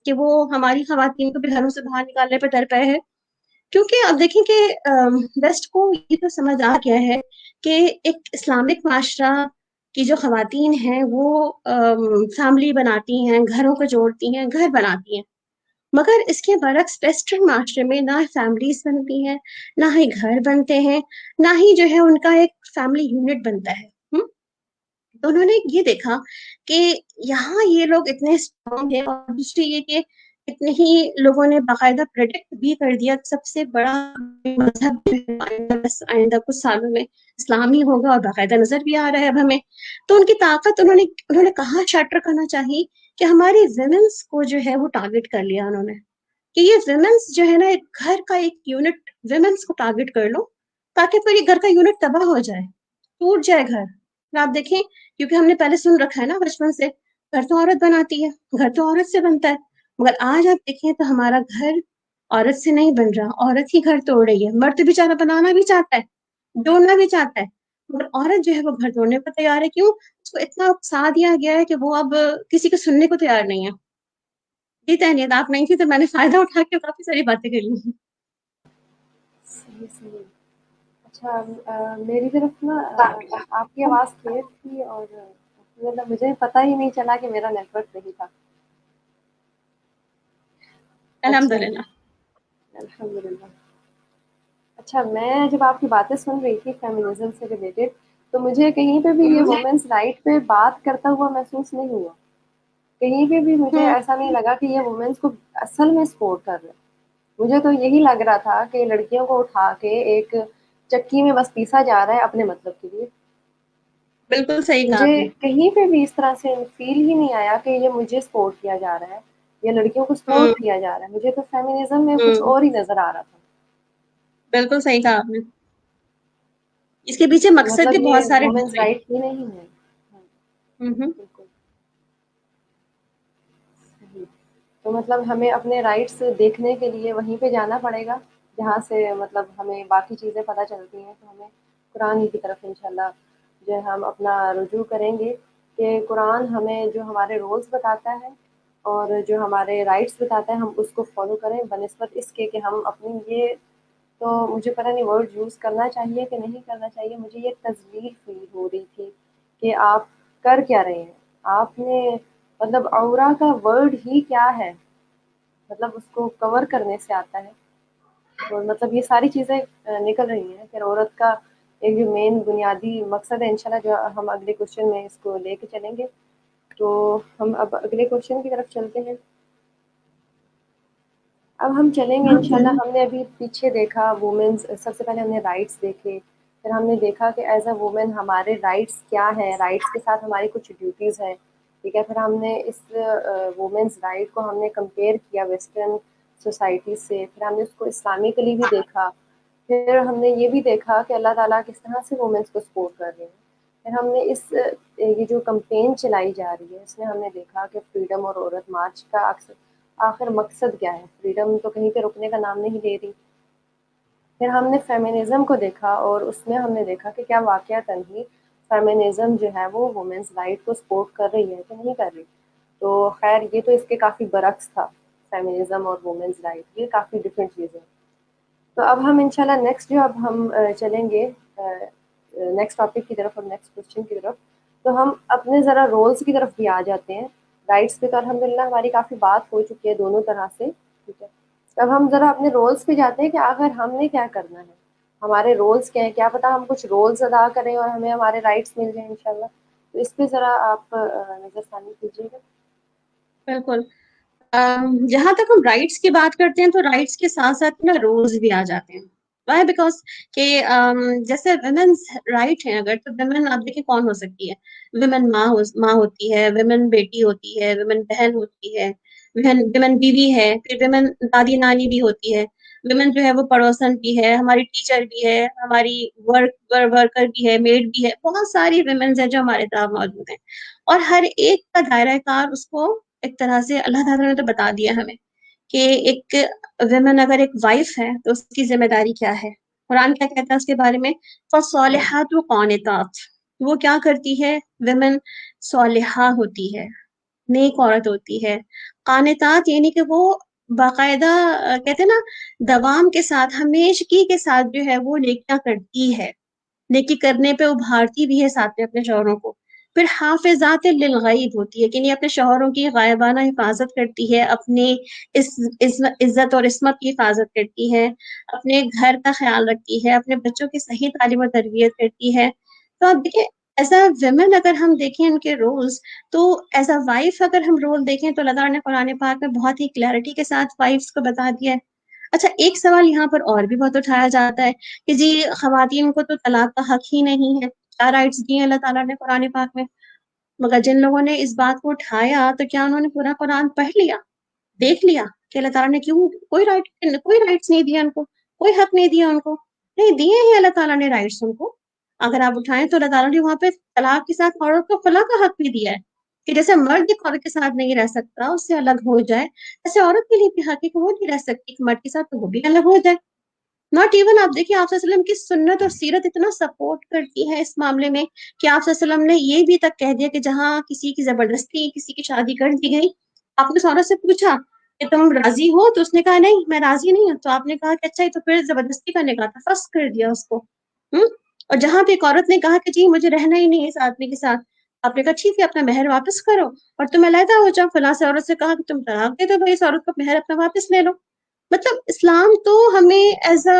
کہ وہ ہماری خواتین کو بھی گھروں سے باہر نکالنے پہ ڈر پے ہے. کیونکہ اب دیکھیں کہ ویسٹ کو یہ تو سمجھ آ گیا ہے کہ ایک اسلامک معاشرہ کی جو خواتین ہیں وہ فیملی بناتی ہیں, گھروں کو جوڑتی ہیں, گھر بناتی ہیں. مگر اس کے برعکس ویسٹرن معاشرے میں نہ فیملیز بنتی ہیں, نہ ہی گھر بنتے ہیں, نہ ہی جو ہے ان کا ایک فیملی یونٹ بنتا ہے. تو انہوں نے یہ دیکھا کہ یہاں یہ لوگ اتنے اسٹرانگ ہیں, اور دوسری یہ کہ اتنے ہی لوگوں نے باقاعدہ پریڈکٹ بھی کر دیا سب سے بڑا مذہب آئندہ کچھ سالوں میں اسلامی ہوگا, اور باقاعدہ نظر بھی آ رہا ہے اب ہمیں. تو ان کی طاقت انہوں نے کہاں شاٹر کرنا چاہیے کہ ہماری ویمنس کو جو ہے وہ ٹارگٹ کر لیا انہوں نے کہ یہ ویمنس جو ہے نا ایک گھر کا ایک یونٹ ویمنس کو ٹارگٹ کر لو تاکہ پھر یہ گھر کا یونٹ تباہ ہو جائے, ٹوٹ جائے گھر. آپ دیکھیں کیونکہ ہم نے پہلے سن رکھا ہے نا بچپن سے, گھر تو عورت بناتی ہے, گھر تو عورت سے بنتا ہے. مگر آج آپ دیکھیں تو ہمارا گھر عورت سے نہیں بن رہا, عورت ہی گھر توڑ رہی ہے. مرد بیچارہ بنانا بھی چاہتا ہے, جوڑنا بھی چاہتا ہے, مگر عورت جو ہے وہ گھر توڑنے پر تیار ہے. کیوں؟ اس کو اتنا اکسا دیا گیا ہے کہ وہ اب کسی کو سننے کو تیار نہیں ہے. جی تہنیت آپ نہیں تھی تو میں نے فائدہ اٹھا کے کافی ساری باتیں کر لی. صحیح صحیح. اچھا میری طرف نا آپ کی آواز کلیئر تھی, اور مطلب مجھے پتہ ہی نہیں چلا کہ میرا نیٹ ورک صحیح تھا. الحمد اچھا للہ. الحمد للہ. اچھا، میں جب آپ کی باتیں سن رہی تھی فیمنزم سے ریلیٹڈ، تو مجھے کہیں پہ بھی یہ ہوں وومنس رائٹ پہ بات کرتا ہوا محسوس نہیں ہوا. کہیں پہ بھی مجھے ہوں ایسا نہیں لگا کہ یہ وومنس کو اصل میں سپورٹ کر رہے. مجھے تو یہی لگ رہا تھا کہ لڑکیوں کو اٹھا کے ایک چکی میں بس پیسا جا رہا ہے اپنے مطلب کے لیے. بالکل صحیح کہا مجھے آپ نے. کہیں پہ بھی اس طرح سے فیل ہی نہیں آیا کہ یہ مجھے سپورٹ کیا جا رہا ہے یا لڑکیوں کو ہوں سپورٹ کیا جا رہا ہے. مجھے تو فیمنزم میں کچھ ہوں اور ہی نظر آ رہا تھا. بالکل صحیح کہا آپ نے. اس کے پیچھے تو مقصد مطلب بھی بہت یہ سارے وومنس ڈھونڈ رہے رائٹ ہی نہیں ہے. ہاں، ہیں. بالکل صحیح. تو مطلب ہمیں اپنے رائٹس دیکھنے کے لیے وہیں پہ جانا پڑے گا جہاں سے مطلب ہمیں باقی چیزیں پتہ چلتی ہیں. تو ہمیں قرآن ہی کی طرف انشاءاللہ جو ہے ہم اپنا رجوع کریں گے کہ قرآن ہمیں جو ہمارے رولز بتاتا ہے اور جو ہمارے رائٹس بتاتا ہے ہم اس کو فالو کریں بنسبت اس کے کہ ہم اپنی یہ تو مجھے پتہ نہیں ورڈ یوز کرنا چاہیے کہ نہیں کرنا چاہیے. مجھے یہ تذلیل فیل ہو رہی تھی کہ آپ کر کیا رہے ہیں. آپ نے مطلب عورا کا ورڈ ہی کیا ہے، مطلب اس کو کور کرنے سے آتا ہے. اور مطلب یہ ساری چیزیں نکل رہی ہیں پھر عورت کا ایک جو مین بنیادی مقصد ہے انشاءاللہ جو ہم اگلے کوشچن میں اس کو لے کے چلیں گے. تو ہم اب اگلے کوشچن کی طرف چلتے ہیں. اب ہم چلیں گے انشاءاللہ. ہم نے ابھی پیچھے دیکھا وومنس، سب سے پہلے ہم نے رائٹس دیکھے، پھر ہم نے دیکھا کہ ایز اے وومن ہمارے رائٹس کیا ہیں، رائٹس کے ساتھ ہماری کچھ ڈیوٹیز ہیں. ٹھیک ہے، پھر ہم نے اس وومنس رائٹ کو ہم نے کمپیئر کیا ویسٹرن سوسائٹی سے، پھر ہم نے اس کو اسلامکلی بھی دیکھا، پھر ہم نے یہ بھی دیکھا کہ اللہ تعالیٰ کس طرح سے وومنس کو سپورٹ کر رہے ہیں. پھر ہم نے اس یہ جو کمپین چلائی جا رہی ہے اس میں ہم نے دیکھا کہ فریڈم اور عورت مارچ کا آخر مقصد کیا ہے. فریڈم تو کہیں پہ رکنے کا نام نہیں لے رہی. پھر ہم نے فیمنزم کو دیکھا اور اس میں ہم نے دیکھا کہ کیا واقعتاً ہی فیمنزم جو ہے وہ وومنس رائٹ کو سپورٹ کر رہی ہے کہ نہیں کر رہی. تو خیر یہ تو اس کے کافی برعکس تھا. فیمنزم اور وومنس رائٹ یہ کافی ڈفرینٹ چیزیں. تو اب ہم انشاءاللہ نیکسٹ جو اب ہم چلیں گے نیکسٹ ٹاپک کی طرف اور نیکسٹ کوشچن کی طرف. تو ہم اپنے ذرا رولز کی طرف بھی آ جاتے ہیں. رائٹس پہ تو الحمد للہ ہماری کافی بات ہو چکی ہے دونوں طرح سے. ٹھیک ہے، اب ہم ذرا اپنے رولز پہ جاتے ہیں کہ آخر ہم نے کیا کرنا ہے، ہمارے رولز کیا ہیں. کیا پتہ ہم کچھ رولز ادا کریں اور ہمیں ہمارے رائٹس مل جائیں انشاءاللہ. تو اس پہ ذرا آپ نظر ثانی کیجیے گا. بالکل. جہاں تک ہم رائٹس کی بات کرتے ہیں تو رائٹس کے ساتھ ساتھ نا رولز بھی آ جاتے ہیں. وائی بیکاز کہ جیسے ویمنس رائٹ ہیں اگر تو ویمن آپ دیکھیں کون ہو سکتی ہے. ویمن ماں ہوتی ہے، ویمن بیٹی ہوتی ہے، ویمن بہن ہوتی ہے، ویمن بیوی ہے، پھر ویمن دادی نانی بھی ہوتی ہے. ویمن جو ہے وہ پڑوسن بھی ہے، ہماری ٹیچر بھی ہے، ہماری ورکر بھی ہے، میڈ بھی ہے. بہت ساری ویمنز ہیں جو ہمارے ساتھ موجود ہیں اور ہر ایک کا دائرہ کار اس کو ایک طرح سے اللہ تعالیٰ نے تو بتا دیا ہمیں کہ ایک ویمن اگر ایک وائف ہے تو اس کی ذمہ داری کیا ہے. قرآن کیا کہتا ہے اس کے بارے میں؟ فَالصَّالِحَاتُ قَانِتَاتٌ. وہ کیا کرتی ہے؟ ویمن صالحہ ہوتی ہے، نیک عورت ہوتی ہے. قانتات یعنی کہ وہ باقاعدہ کہتے ہیں نا دوام کے ساتھ ہمیشگی کے ساتھ جو ہے وہ نیکیاں کرتی ہے، نیکی کرنے پہ ابھارتی بھی ہے ساتھ میں اپنے شوہروں کو. پھر حافظات للغیب ہوتی ہے کہ نہیں اپنے شوہروں کی غائبانہ حفاظت کرتی ہے، اپنی عزت اور عصمت کی حفاظت کرتی ہے، اپنے گھر کا خیال رکھتی ہے، اپنے بچوں کی صحیح تعلیم و تربیت کرتی ہے. تو اب دیکھیں ایز اے ویمن اگر ہم دیکھیں ان کے رولز، تو ایز اے وائف اگر ہم رول دیکھیں تو اللہ تعالیٰ نے قرآن پاک میں بہت ہی کلیئرٹی کے ساتھ وائفس کو بتا دیا ہے. اچھا ایک سوال یہاں پر اور بھی بہت اٹھایا جاتا ہے کہ جی خواتین کو تو طلاق کا حق ہی نہیں ہے، کیا رائٹس دیے اللہ تعالیٰ نے قرآن پاک میں؟ مگر جن لوگوں نے اس بات کو اٹھایا تو کیا انہوں نے پورا قرآن پڑھ لیا، دیکھ لیا کہ اللہ تعالیٰ نے کیوں کوئی رائٹس نہیں دیا ان کو، کوئی حق نہیں دیا ان کو؟ نہیں دیے ہیں اللہ تعالیٰ نے رائٹس ان کو. اگر آپ اٹھائیں تو اللہ تعالیٰ نے وہاں پہ طلاق کے ساتھ عورت کو خلا کا حق بھی دیا ہے کہ جیسے مرد ایک عورت کے ساتھ نہیں رہ سکتا، اس سے الگ ہو جائے، ایسے عورت کے لیے بھی حق ہے کہ وہ نہیں رہ سکتی کہ مرد کے ساتھ تو وہ بھی الگ ہو جائے. ناٹ ایون آپ دیکھیے آپ صلی اللہ علیہ وسلم کی سنت اور سیرت اتنا سپورٹ کرتی ہے اس معاملے میں کہ آپ صلی اللہ علیہ وسلم نے یہ بھی تک کہہ دیا کہ جہاں کسی کی زبردستی کسی کی شادی کر دی گئی، آپ نے اس عورت سے پوچھا کہ تم راضی ہو تو اس نے کہا نہیں میں راضی نہیں ہوں، تو آپ نے کہا کہ اچھا تو پھر زبردستی کرنے کا تھا، فسخ کر دیا اس کو. اور جہاں پہ ایک عورت نے کہا کہ جی مجھے رہنا ہی نہیں ہے اس آدمی کے ساتھ، آپ نے کہا ٹھیک ہے اپنا مہر واپس کرو اور تم علیحدہ ہو جاؤ. فلاں سے عورت سے کہا کہ تم طلاق دے دو بھائی، اس عورت کو مہر اپنا واپس لے لو. مطلب اسلام تو ہمیں ایز اے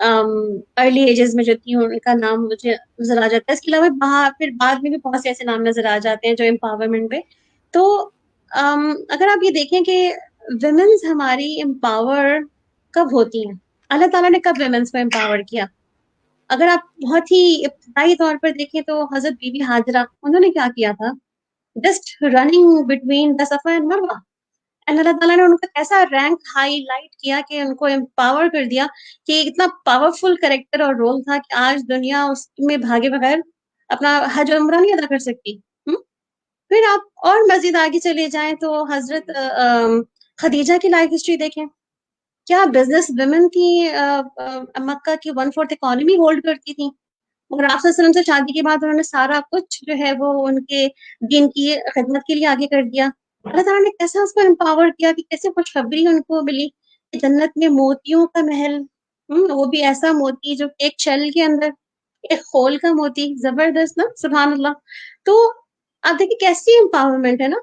ارلی ایجز میں جو تھی ان کا نام مجھے نظر آ جاتا ہے. اس کے علاوہ پھر بعد میں بھی بہت سے ایسے نام نظر آ جاتے ہیں جو امپاورمنٹ پہ. تو اگر آپ یہ دیکھیں کہ ویمنز ہماری امپاور کب ہوتی ہیں, اللہ تعالیٰ نے کب ویمنس کو امپاور کیا؟ اگر آپ بہت ہی ابتدائی طور پر دیکھیں تو حضرت بی بی ہاجرہ, انہوں نے کیا کیا تھا؟ جسٹ رننگ بٹوین دا صفا اینڈ مروہ, اینڈ اللہ تعالیٰ نے ان کا ایسا رینک ہائی لائٹ کیا کہ ان کو امپاور کر دیا کہ اتنا پاورفل کریکٹر اور رول تھا کہ آج دنیا اس میں بھاگے بغیر اپنا حج اور عمرہ نہیں ادا کر سکتی. پھر آپ اور مزید آگے چلے جائیں تو حضرت خدیجہ کی لائف ہسٹری دیکھیں, کیا بزنس ویمن کی, مکہ کی 1/4 اکانومی ہولڈ کرتی تھی, مگر آپ صلی اللہ علیہ وسلم سے شادی کے بعد انہوں نے سارا کچھ جو ہے وہ ان کے دین کی خدمت کے لیے آگے کر دیا. اللہ تعالیٰ نے کیسا اس کو امپاور کیا کہ کیسے خوشخبری ان کو ملی کہ جنت میں موتیوں کا محل, وہ بھی ایسا موتی جو ایک شیل کے اندر, ایک خول کا موتی, زبردست نا, سبحان اللہ. تو آپ دیکھیں کیسی امپاورمنٹ ہے نا.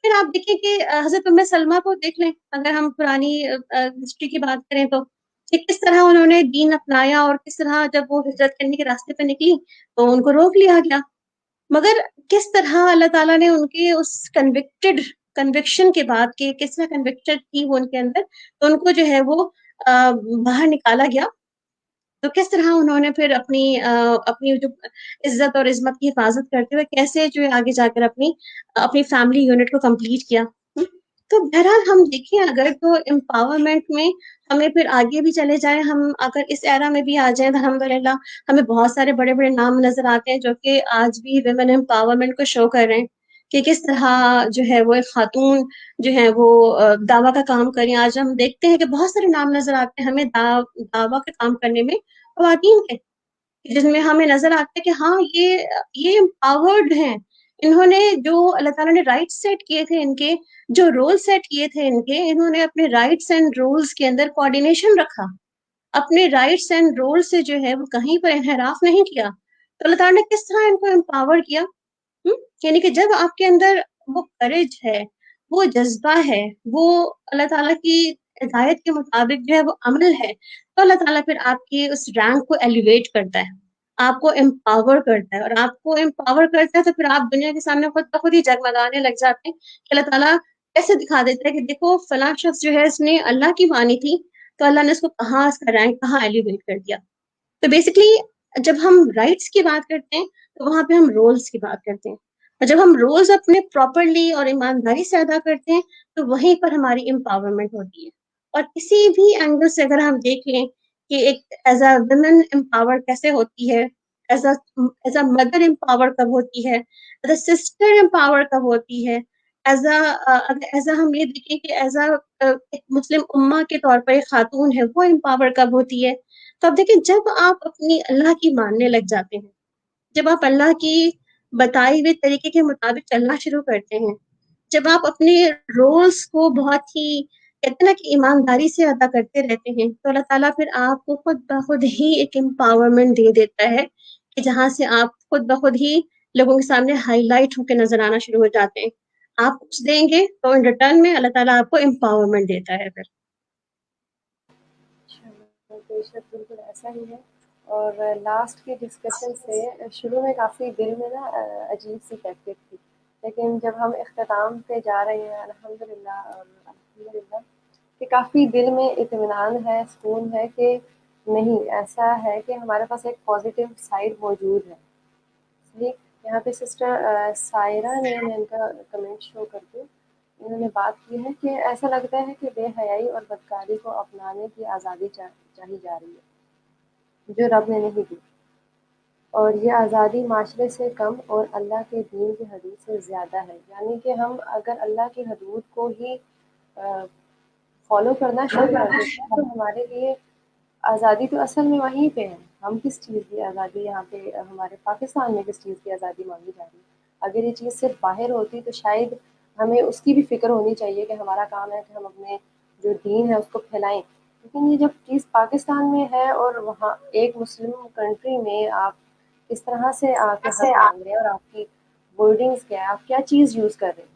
پھر آپ دیکھیں کہ حضرت ام سلمہ کو دیکھ لیں, اگر ہم پرانی ہسٹری کی بات کریں تو کہ کس طرح انہوں نے دین اپنایا اور کس طرح جب وہ ہجرت کرنے کے راستے پہ نکلی تو ان کو روک لیا گیا, مگر کس طرح اللہ تعالیٰ نے ان کے اس کنوکشن کے بعد کہ کس طرح کنوکشن تھی وہ ان کے اندر, تو ان کو جو ہے وہ باہر نکالا گیا. تو کس طرح انہوں نے پھر اپنی جو عزت اور عظمت کی حفاظت کرتے ہوئے کیسے جو ہے آگے جا کر اپنی فیملی یونٹ کو کمپلیٹ کیا. تو بہرحال ہم دیکھیں اگر تو امپاورمنٹ میں ہمیں پھر آگے بھی چلے جائیں, ہم اگر اس ایرا میں بھی آ جائیں تو الحمدللہ ہمیں بہت سارے بڑے بڑے نام نظر آتے ہیں جو کہ آج بھی ویمن امپاورمنٹ کو شو کر رہے ہیں کہ کس طرح جو ہے وہ ایک خاتون جو ہے وہ دعویٰ کا کام کریں. آج ہم دیکھتے ہیں کہ بہت سارے نام نظر آتے ہیں ہمیں دعویٰ کا کام کرنے میں خواتین کے, جس میں ہمیں نظر آتا ہے کہ ہاں یہ امپاورڈ ہیں. انہوں نے جو اللہ تعالیٰ نے رائٹ سیٹ کیے تھے, ان کے جو رول سیٹ کیے تھے ان کے, انہوں نے اپنے رائٹس اینڈ رولس کے اندر کوآرڈینیشن رکھا, اپنے رائٹس اینڈ رول سے جو ہے وہ کہیں پر انحراف نہیں کیا. تو اللہ تعالیٰ نے کس طرح ان کو امپاور کیا. یعنی کہ جب آپ کے اندر وہ کریج ہے, وہ جذبہ ہے, وہ اللہ تعالیٰ کی ہدایت کے مطابق جو ہے وہ عمل ہے, تو اللہ تعالیٰ پھر آپ کی اس رینک کو ایلیویٹ کرتا ہے, آپ کو امپاور کرتا ہے. اور آپ کو امپاور کرتا ہے تو پھر آپ دنیا کے سامنے خود بخود ہی جگمگانے لگ جاتے ہیں کہ اللہ تعالیٰ ایسے دکھا دیتا ہے کہ دیکھو فلاں شخص جو ہے اس نے اللہ کی مانی تھی تو اللہ نے اس کو کہاں اس کا رینک کہاں ایلیویٹ کر دیا. تو بیسکلی جب ہم رائٹس کی بات کرتے ہیں تو وہاں پہ ہم رولس کی بات کرتے ہیں, اور جب ہم رولز اپنے پراپرلی اور ایمانداری سے ادا کرتے ہیں تو وہیں پر ہماری امپاورمنٹ ہوتی ہے. اور کسی بھی اینگل سے اگر ہم دیکھ لیں کہ ایک ایز اے ویمن امپاور کیسے ہوتی ہے, ایز اے مدر امپاور کب ہوتی ہے, ایز اے سسٹر امپاور کب ہوتی ہے, ایز اے ہم یہ دیکھیں کہ ایز اے مسلم امہ کے طور پر ایک خاتون ہے وہ امپاور کب ہوتی ہے. تو اب دیکھیں جب آپ اپنی اللہ کی ماننے لگ جاتے ہیں, جب آپ اللہ کی بتائی ہوئے طریقے کے مطابق چلنا شروع کرتے ہیں, جب آپ اپنے رولز کو بہت ہی کہتے ہیں نا کہ ایمانداری سے ادا کرتے رہتے ہیں, تو اللہ تعالیٰ پھر آپ کو خود بخود ہی ایک امپاورمنٹ دے دیتا ہے کہ جہاں سے آپ خود بخود ہی لوگوں کے سامنے ہائی لائٹ ہو کے نظر آنا شروع ہو جاتے ہیں. آپ کچھ دیں گے تو ان ریٹرن میں اللہ تعالیٰ آپ کو امپاورمنٹ دیتا ہے پھر. بے شک بالکل ایسا ہی ہے. اور لاسٹ کی ڈسکشن سے شروع میں کافی دل میں نا عجیب سی کیفیت تھی, لیکن جب ہم اختتام پہ جا رہے ہیں الحمدللہ کہ کافی دل میں اطمینان ہے, سکون ہے کہ نہیں, ایسا ہے کہ ہمارے پاس ایک پازیٹیو سائڈ موجود ہے. صحیح. یہاں پہ سسٹر سائرہ نے, میں ان کا کمنٹ شو کر کے انہوں نے بات کی ہے کہ ایسا لگتا ہے کہ بے حیائی اور بدکاری کو اپنانے کی آزادی چاہی جا رہی ہے جو رب نے نہیں دی, اور یہ آزادی معاشرے سے کم اور اللہ کے دین کی حدود سے زیادہ ہے. یعنی کہ ہم اگر اللہ کی حدود کو ہی فالو کرنا شروع کر دیتے ہیں تو ہمارے لیے آزادی تو اصل میں وہیں پہ ہے. ہم کس چیز کی آزادی یہاں پہ ہمارے پاکستان میں کس چیز کی آزادی مانگی جا رہی ہے؟ اگر یہ چیز صرف باہر ہوتی تو شاید ہمیں اس کی بھی فکر ہونی چاہیے کہ ہمارا کام ہے کہ ہم اپنے جو دین ہے اس کو پھیلائیں. لیکن یہ جب چیز پاکستان میں ہے اور وہاں ایک مسلم کنٹری میں آپ اس طرح سے آ کے حق مانگ رہے ہیں, اور آپ کی ورڈنگس کیا ہے, آپ کیا چیز یوز کر رہے ہیں,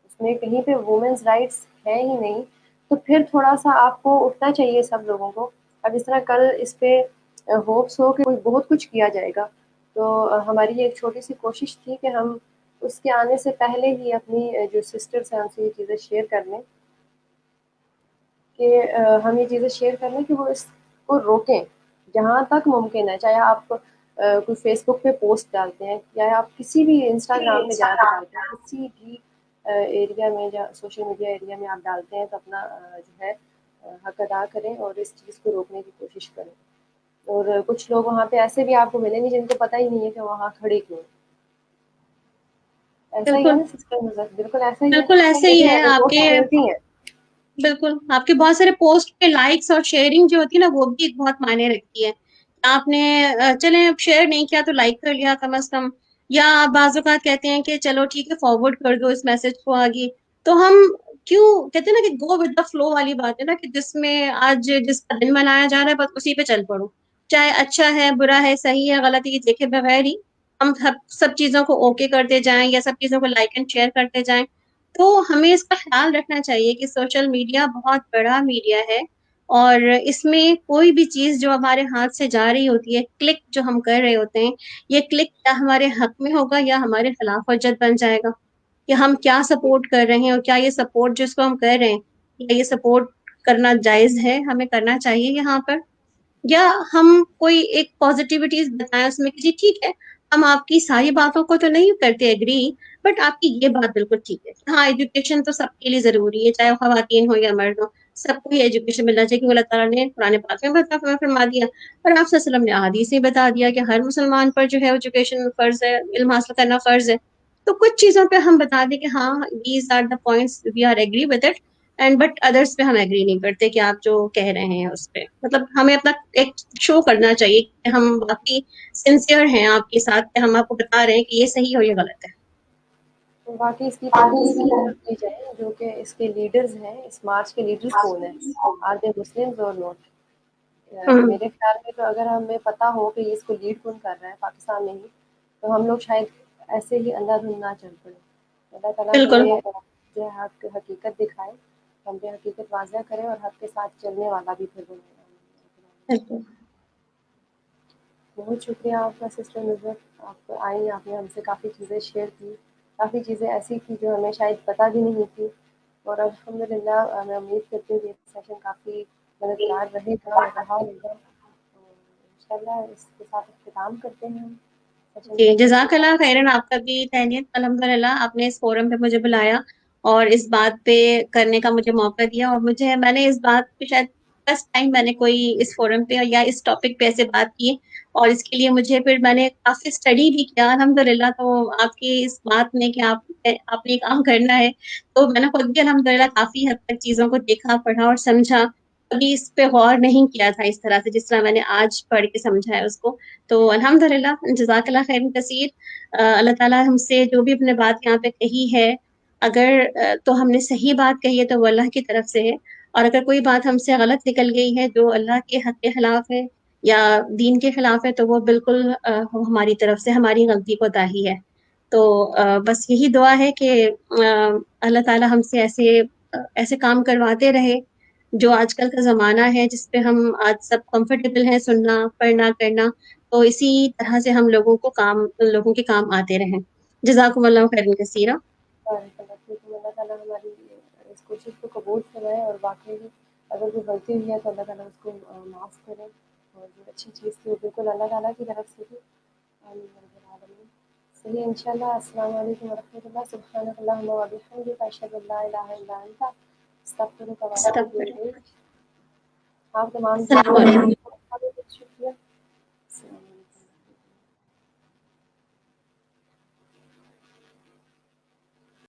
اس میں کہیں پہ وومنس رائٹس ہے ہی نہیں, تو پھر تھوڑا سا آپ کو اٹھنا چاہیے سب لوگوں کو اب اس طرح کل اس پہ ہوپس ہو کہ بہت کچھ کیا جائے گا، تو ہماری یہ ایک چھوٹی سی کوشش تھی کہ ہم اس کے آنے سے پہلے ہی اپنی جو سسٹرس ہیں ان سے یہ چیزیں شیئر کر لیں، کہ ہم یہ چیزیں شیئر کر لیں کہ وہ اس کو روکیں جہاں تک ممکن ہے، چاہے آپ کوئی فیس بک پہ پوسٹ ڈالتے ہیں یا آپ کسی بھی انسٹاگرام پہ جا کے ڈالتے ہیں، کسی بھی ایریا میں یا سوشل میڈیا ایریا میں آپ ڈالتے ہیں تو اپنا جو ہے حق ادا کریں اور اس چیز کو روکنے کی کوشش کریں. اور کچھ لوگ وہاں پہ ایسے بھی آپ کو ملیں گے جن کو پتہ ہی نہیں ہے کہ وہاں کھڑے کیوں. ایسا ہی ہے بالکل نا سسٹر؟ بالکل ایسا ہی ہے، بالکل ایسے ہی مجھے ہے آپ کے. رپورٹس ملتی ہیں. بالکل آپ کے بہت سارے پوسٹ پہ لائکس اور شیئرنگ جو ہوتی ہے نا وہ بھی ایک بہت معنی رکھتی ہے. آپ نے چلیں شیئر نہیں کیا تو لائک کر لیا کم از کم، یا آپ بعض اوقات کہتے ہیں کہ چلو ٹھیک ہے فارورڈ کر دو اس میسج کو آگے. تو ہم کیوں کہتے ہیں نا کہ گو ود دا فلو والی بات ہے نا، کہ جس میں آج جس کا دن منایا جا رہا ہے بس اسی پہ چل پڑو، چاہے اچھا ہے برا ہے صحیح ہے غلط ہے یہ دیکھے بغیر ہی ہم سب چیزوں کو اوکے کرتے جائیں یا سب چیزوں کو لائک اینڈ شیئر کرتے جائیں. تو ہمیں اس کا خیال رکھنا چاہیے کہ سوشل میڈیا بہت بڑا میڈیا ہے، اور اس میں کوئی بھی چیز جو ہمارے ہاتھ سے جا رہی ہوتی ہے، کلک جو ہم کر رہے ہوتے ہیں، یہ کلک یا ہمارے حق میں ہوگا یا ہمارے خلاف حجت بن جائے گا کہ ہم کیا سپورٹ کر رہے ہیں، اور کیا یہ سپورٹ جس کو ہم کر رہے ہیں کیا یہ سپورٹ کرنا جائز ہے، ہمیں کرنا چاہیے یہاں پر، یا ہم کوئی ایک پازیٹیوٹیز بتائیں اس میں کہ جی ٹھیک ہے ہم آپ کی ساری باتوں کو تو نہیں کرتے ایگری، بٹ آپ کی یہ بات بالکل ٹھیک ہے. ہاں ایجوکیشن تو سب کے لیے ضروری ہے، چاہے وہ خواتین ہو یا مرد ہو، سب کو ہی ایجوکیشن ملنا چاہیے کیونکہ اللہ تعالیٰ نے قرآن پاک میں فرما دیا اور آپ صلی اللہ علیہ وسلم نے احادیث میں بتا دیا کہ ہر مسلمان پر جو ہے ایجوکیشن فرض ہے، علم حاصل کرنا فرض ہے. تو کچھ چیزوں پہ ہم بتا دیں کہ ہاں these are the points we are agree with it, and but others پہ ہم ایگری نہیں کرتے کہ آپ جو کہہ رہے ہیں اس پہ. مطلب ہمیں اپنا ایک شو کرنا چاہیے کہ ہم باقی سنسیئر ہیں آپ کے ساتھ، کہ ہم آپ کو بتا رہے ہیں کہ یہ صحیح اور یہ غلط ہے. باقی اس کی تحقیق کی جائے جو کہ اس کے لیڈرز ہیں، اس مارچ کے لیڈرز کون ہیں، آر دے مسلمز اور نوٹ. ہوں میرے خیال میں تو اگر ہمیں پتہ ہو کہ اس کو لیڈ کون کر رہا ہے پاکستان میں ہی، تو ہم لوگ شاید ایسے ہی اندھا دھند نہ چل پڑے. اللہ تعالیٰ بالکل ہمیں جو ہے حق حقیقت دکھائے، ہم پہ حقیقت واضح کرے اور حق کے ساتھ چلنے والا بھی پھر بنے. بالکل. بہت شکریہ آپ کا سسٹر نظرت، آپ آئی، آپ نے ہم سے کافی چیزیں شیئر کی، کافی چیزیں ایسی تھی جو ہمیں شاید پتہ بھی نہیں تھی، اور الحمد للہ میں امید کرتی ہوں کہ یہ سیشن کافی مددگار رہے گا اور رہا ہوگا. انشاءاللہ اس کے ساتھ اختتام کرتے ہیں ہم سیشن جی کا. جزاک اللہ خیرن، آپ کا بھی تہنیت. الحمد للہ آپ نے اس فورم پہ مجھے بلایا اور اس بات پہ کرنے کا مجھے موقع دیا، اور میں نے اس بات پہ شاید فرسٹ ٹائم میں نے کوئی اس فورم پہ یا اس ٹاپک پہ ایسے بات کی، اور اس کے لیے مجھے پھر میں نے کافی اسٹڈی بھی کیا الحمد للہ. تو آپ کی اس بات میں کہ آپ نے کام کرنا ہے، تو میں نے خود بھی الحمد للہ کافی حد تک چیزوں کو دیکھا پڑھا اور سمجھا. کبھی اس پہ غور نہیں کیا تھا اس طرح سے جس طرح میں نے آج پڑھ کے سمجھا ہے اس کو. تو الحمد للہ جزاک اللہ خیر کثیر. اللہ تعالیٰ ہم سے جو بھی اپنے بات یہاں پہ کہی ہے، اگر تو ہم نے صحیح بات کہی ہے تو وہ اللہ کی طرف سے ہے، اور اگر کوئی بات ہم سے غلط نکل گئی ہے جو اللہ کے حق کے خلاف ہے یا دین کے خلاف ہے، تو وہ بالکل ہماری طرف سے ہماری غلطی کو داہی ہے. تو بس یہی دعا ہے کہ اللہ تعالیٰ ہم سے ایسے کام کرواتے رہے جو آج کل کا زمانہ ہے جس پہ ہم آج سب کمفرٹیبل ہیں سننا پڑھنا کرنا، تو اسی طرح سے ہم لوگوں کے کام آتے رہیں. جزاکم اللہ خیرا کثیرا. اللہ تعالیٰ ہماری اس کوشش کو قبول فرمائے، اور واقعی اگر کوئی غلطی ہوئی ہے تو اللہ تعالیٰ اس کو معاف کرے، اور جو اچھی چیز تھی وہ بالکل اللہ تعالیٰ کی طرف سے تھی. آمین رب العالمین. چلیے انشاءاللہ السلام علیکم ورحمۃ اللہ. سبحانک اللہم و بحمدک، اشہد ان لا الہ الا انت، استغفرک و اتوب استغفر. الیک. آپ تمام السلام علیکم.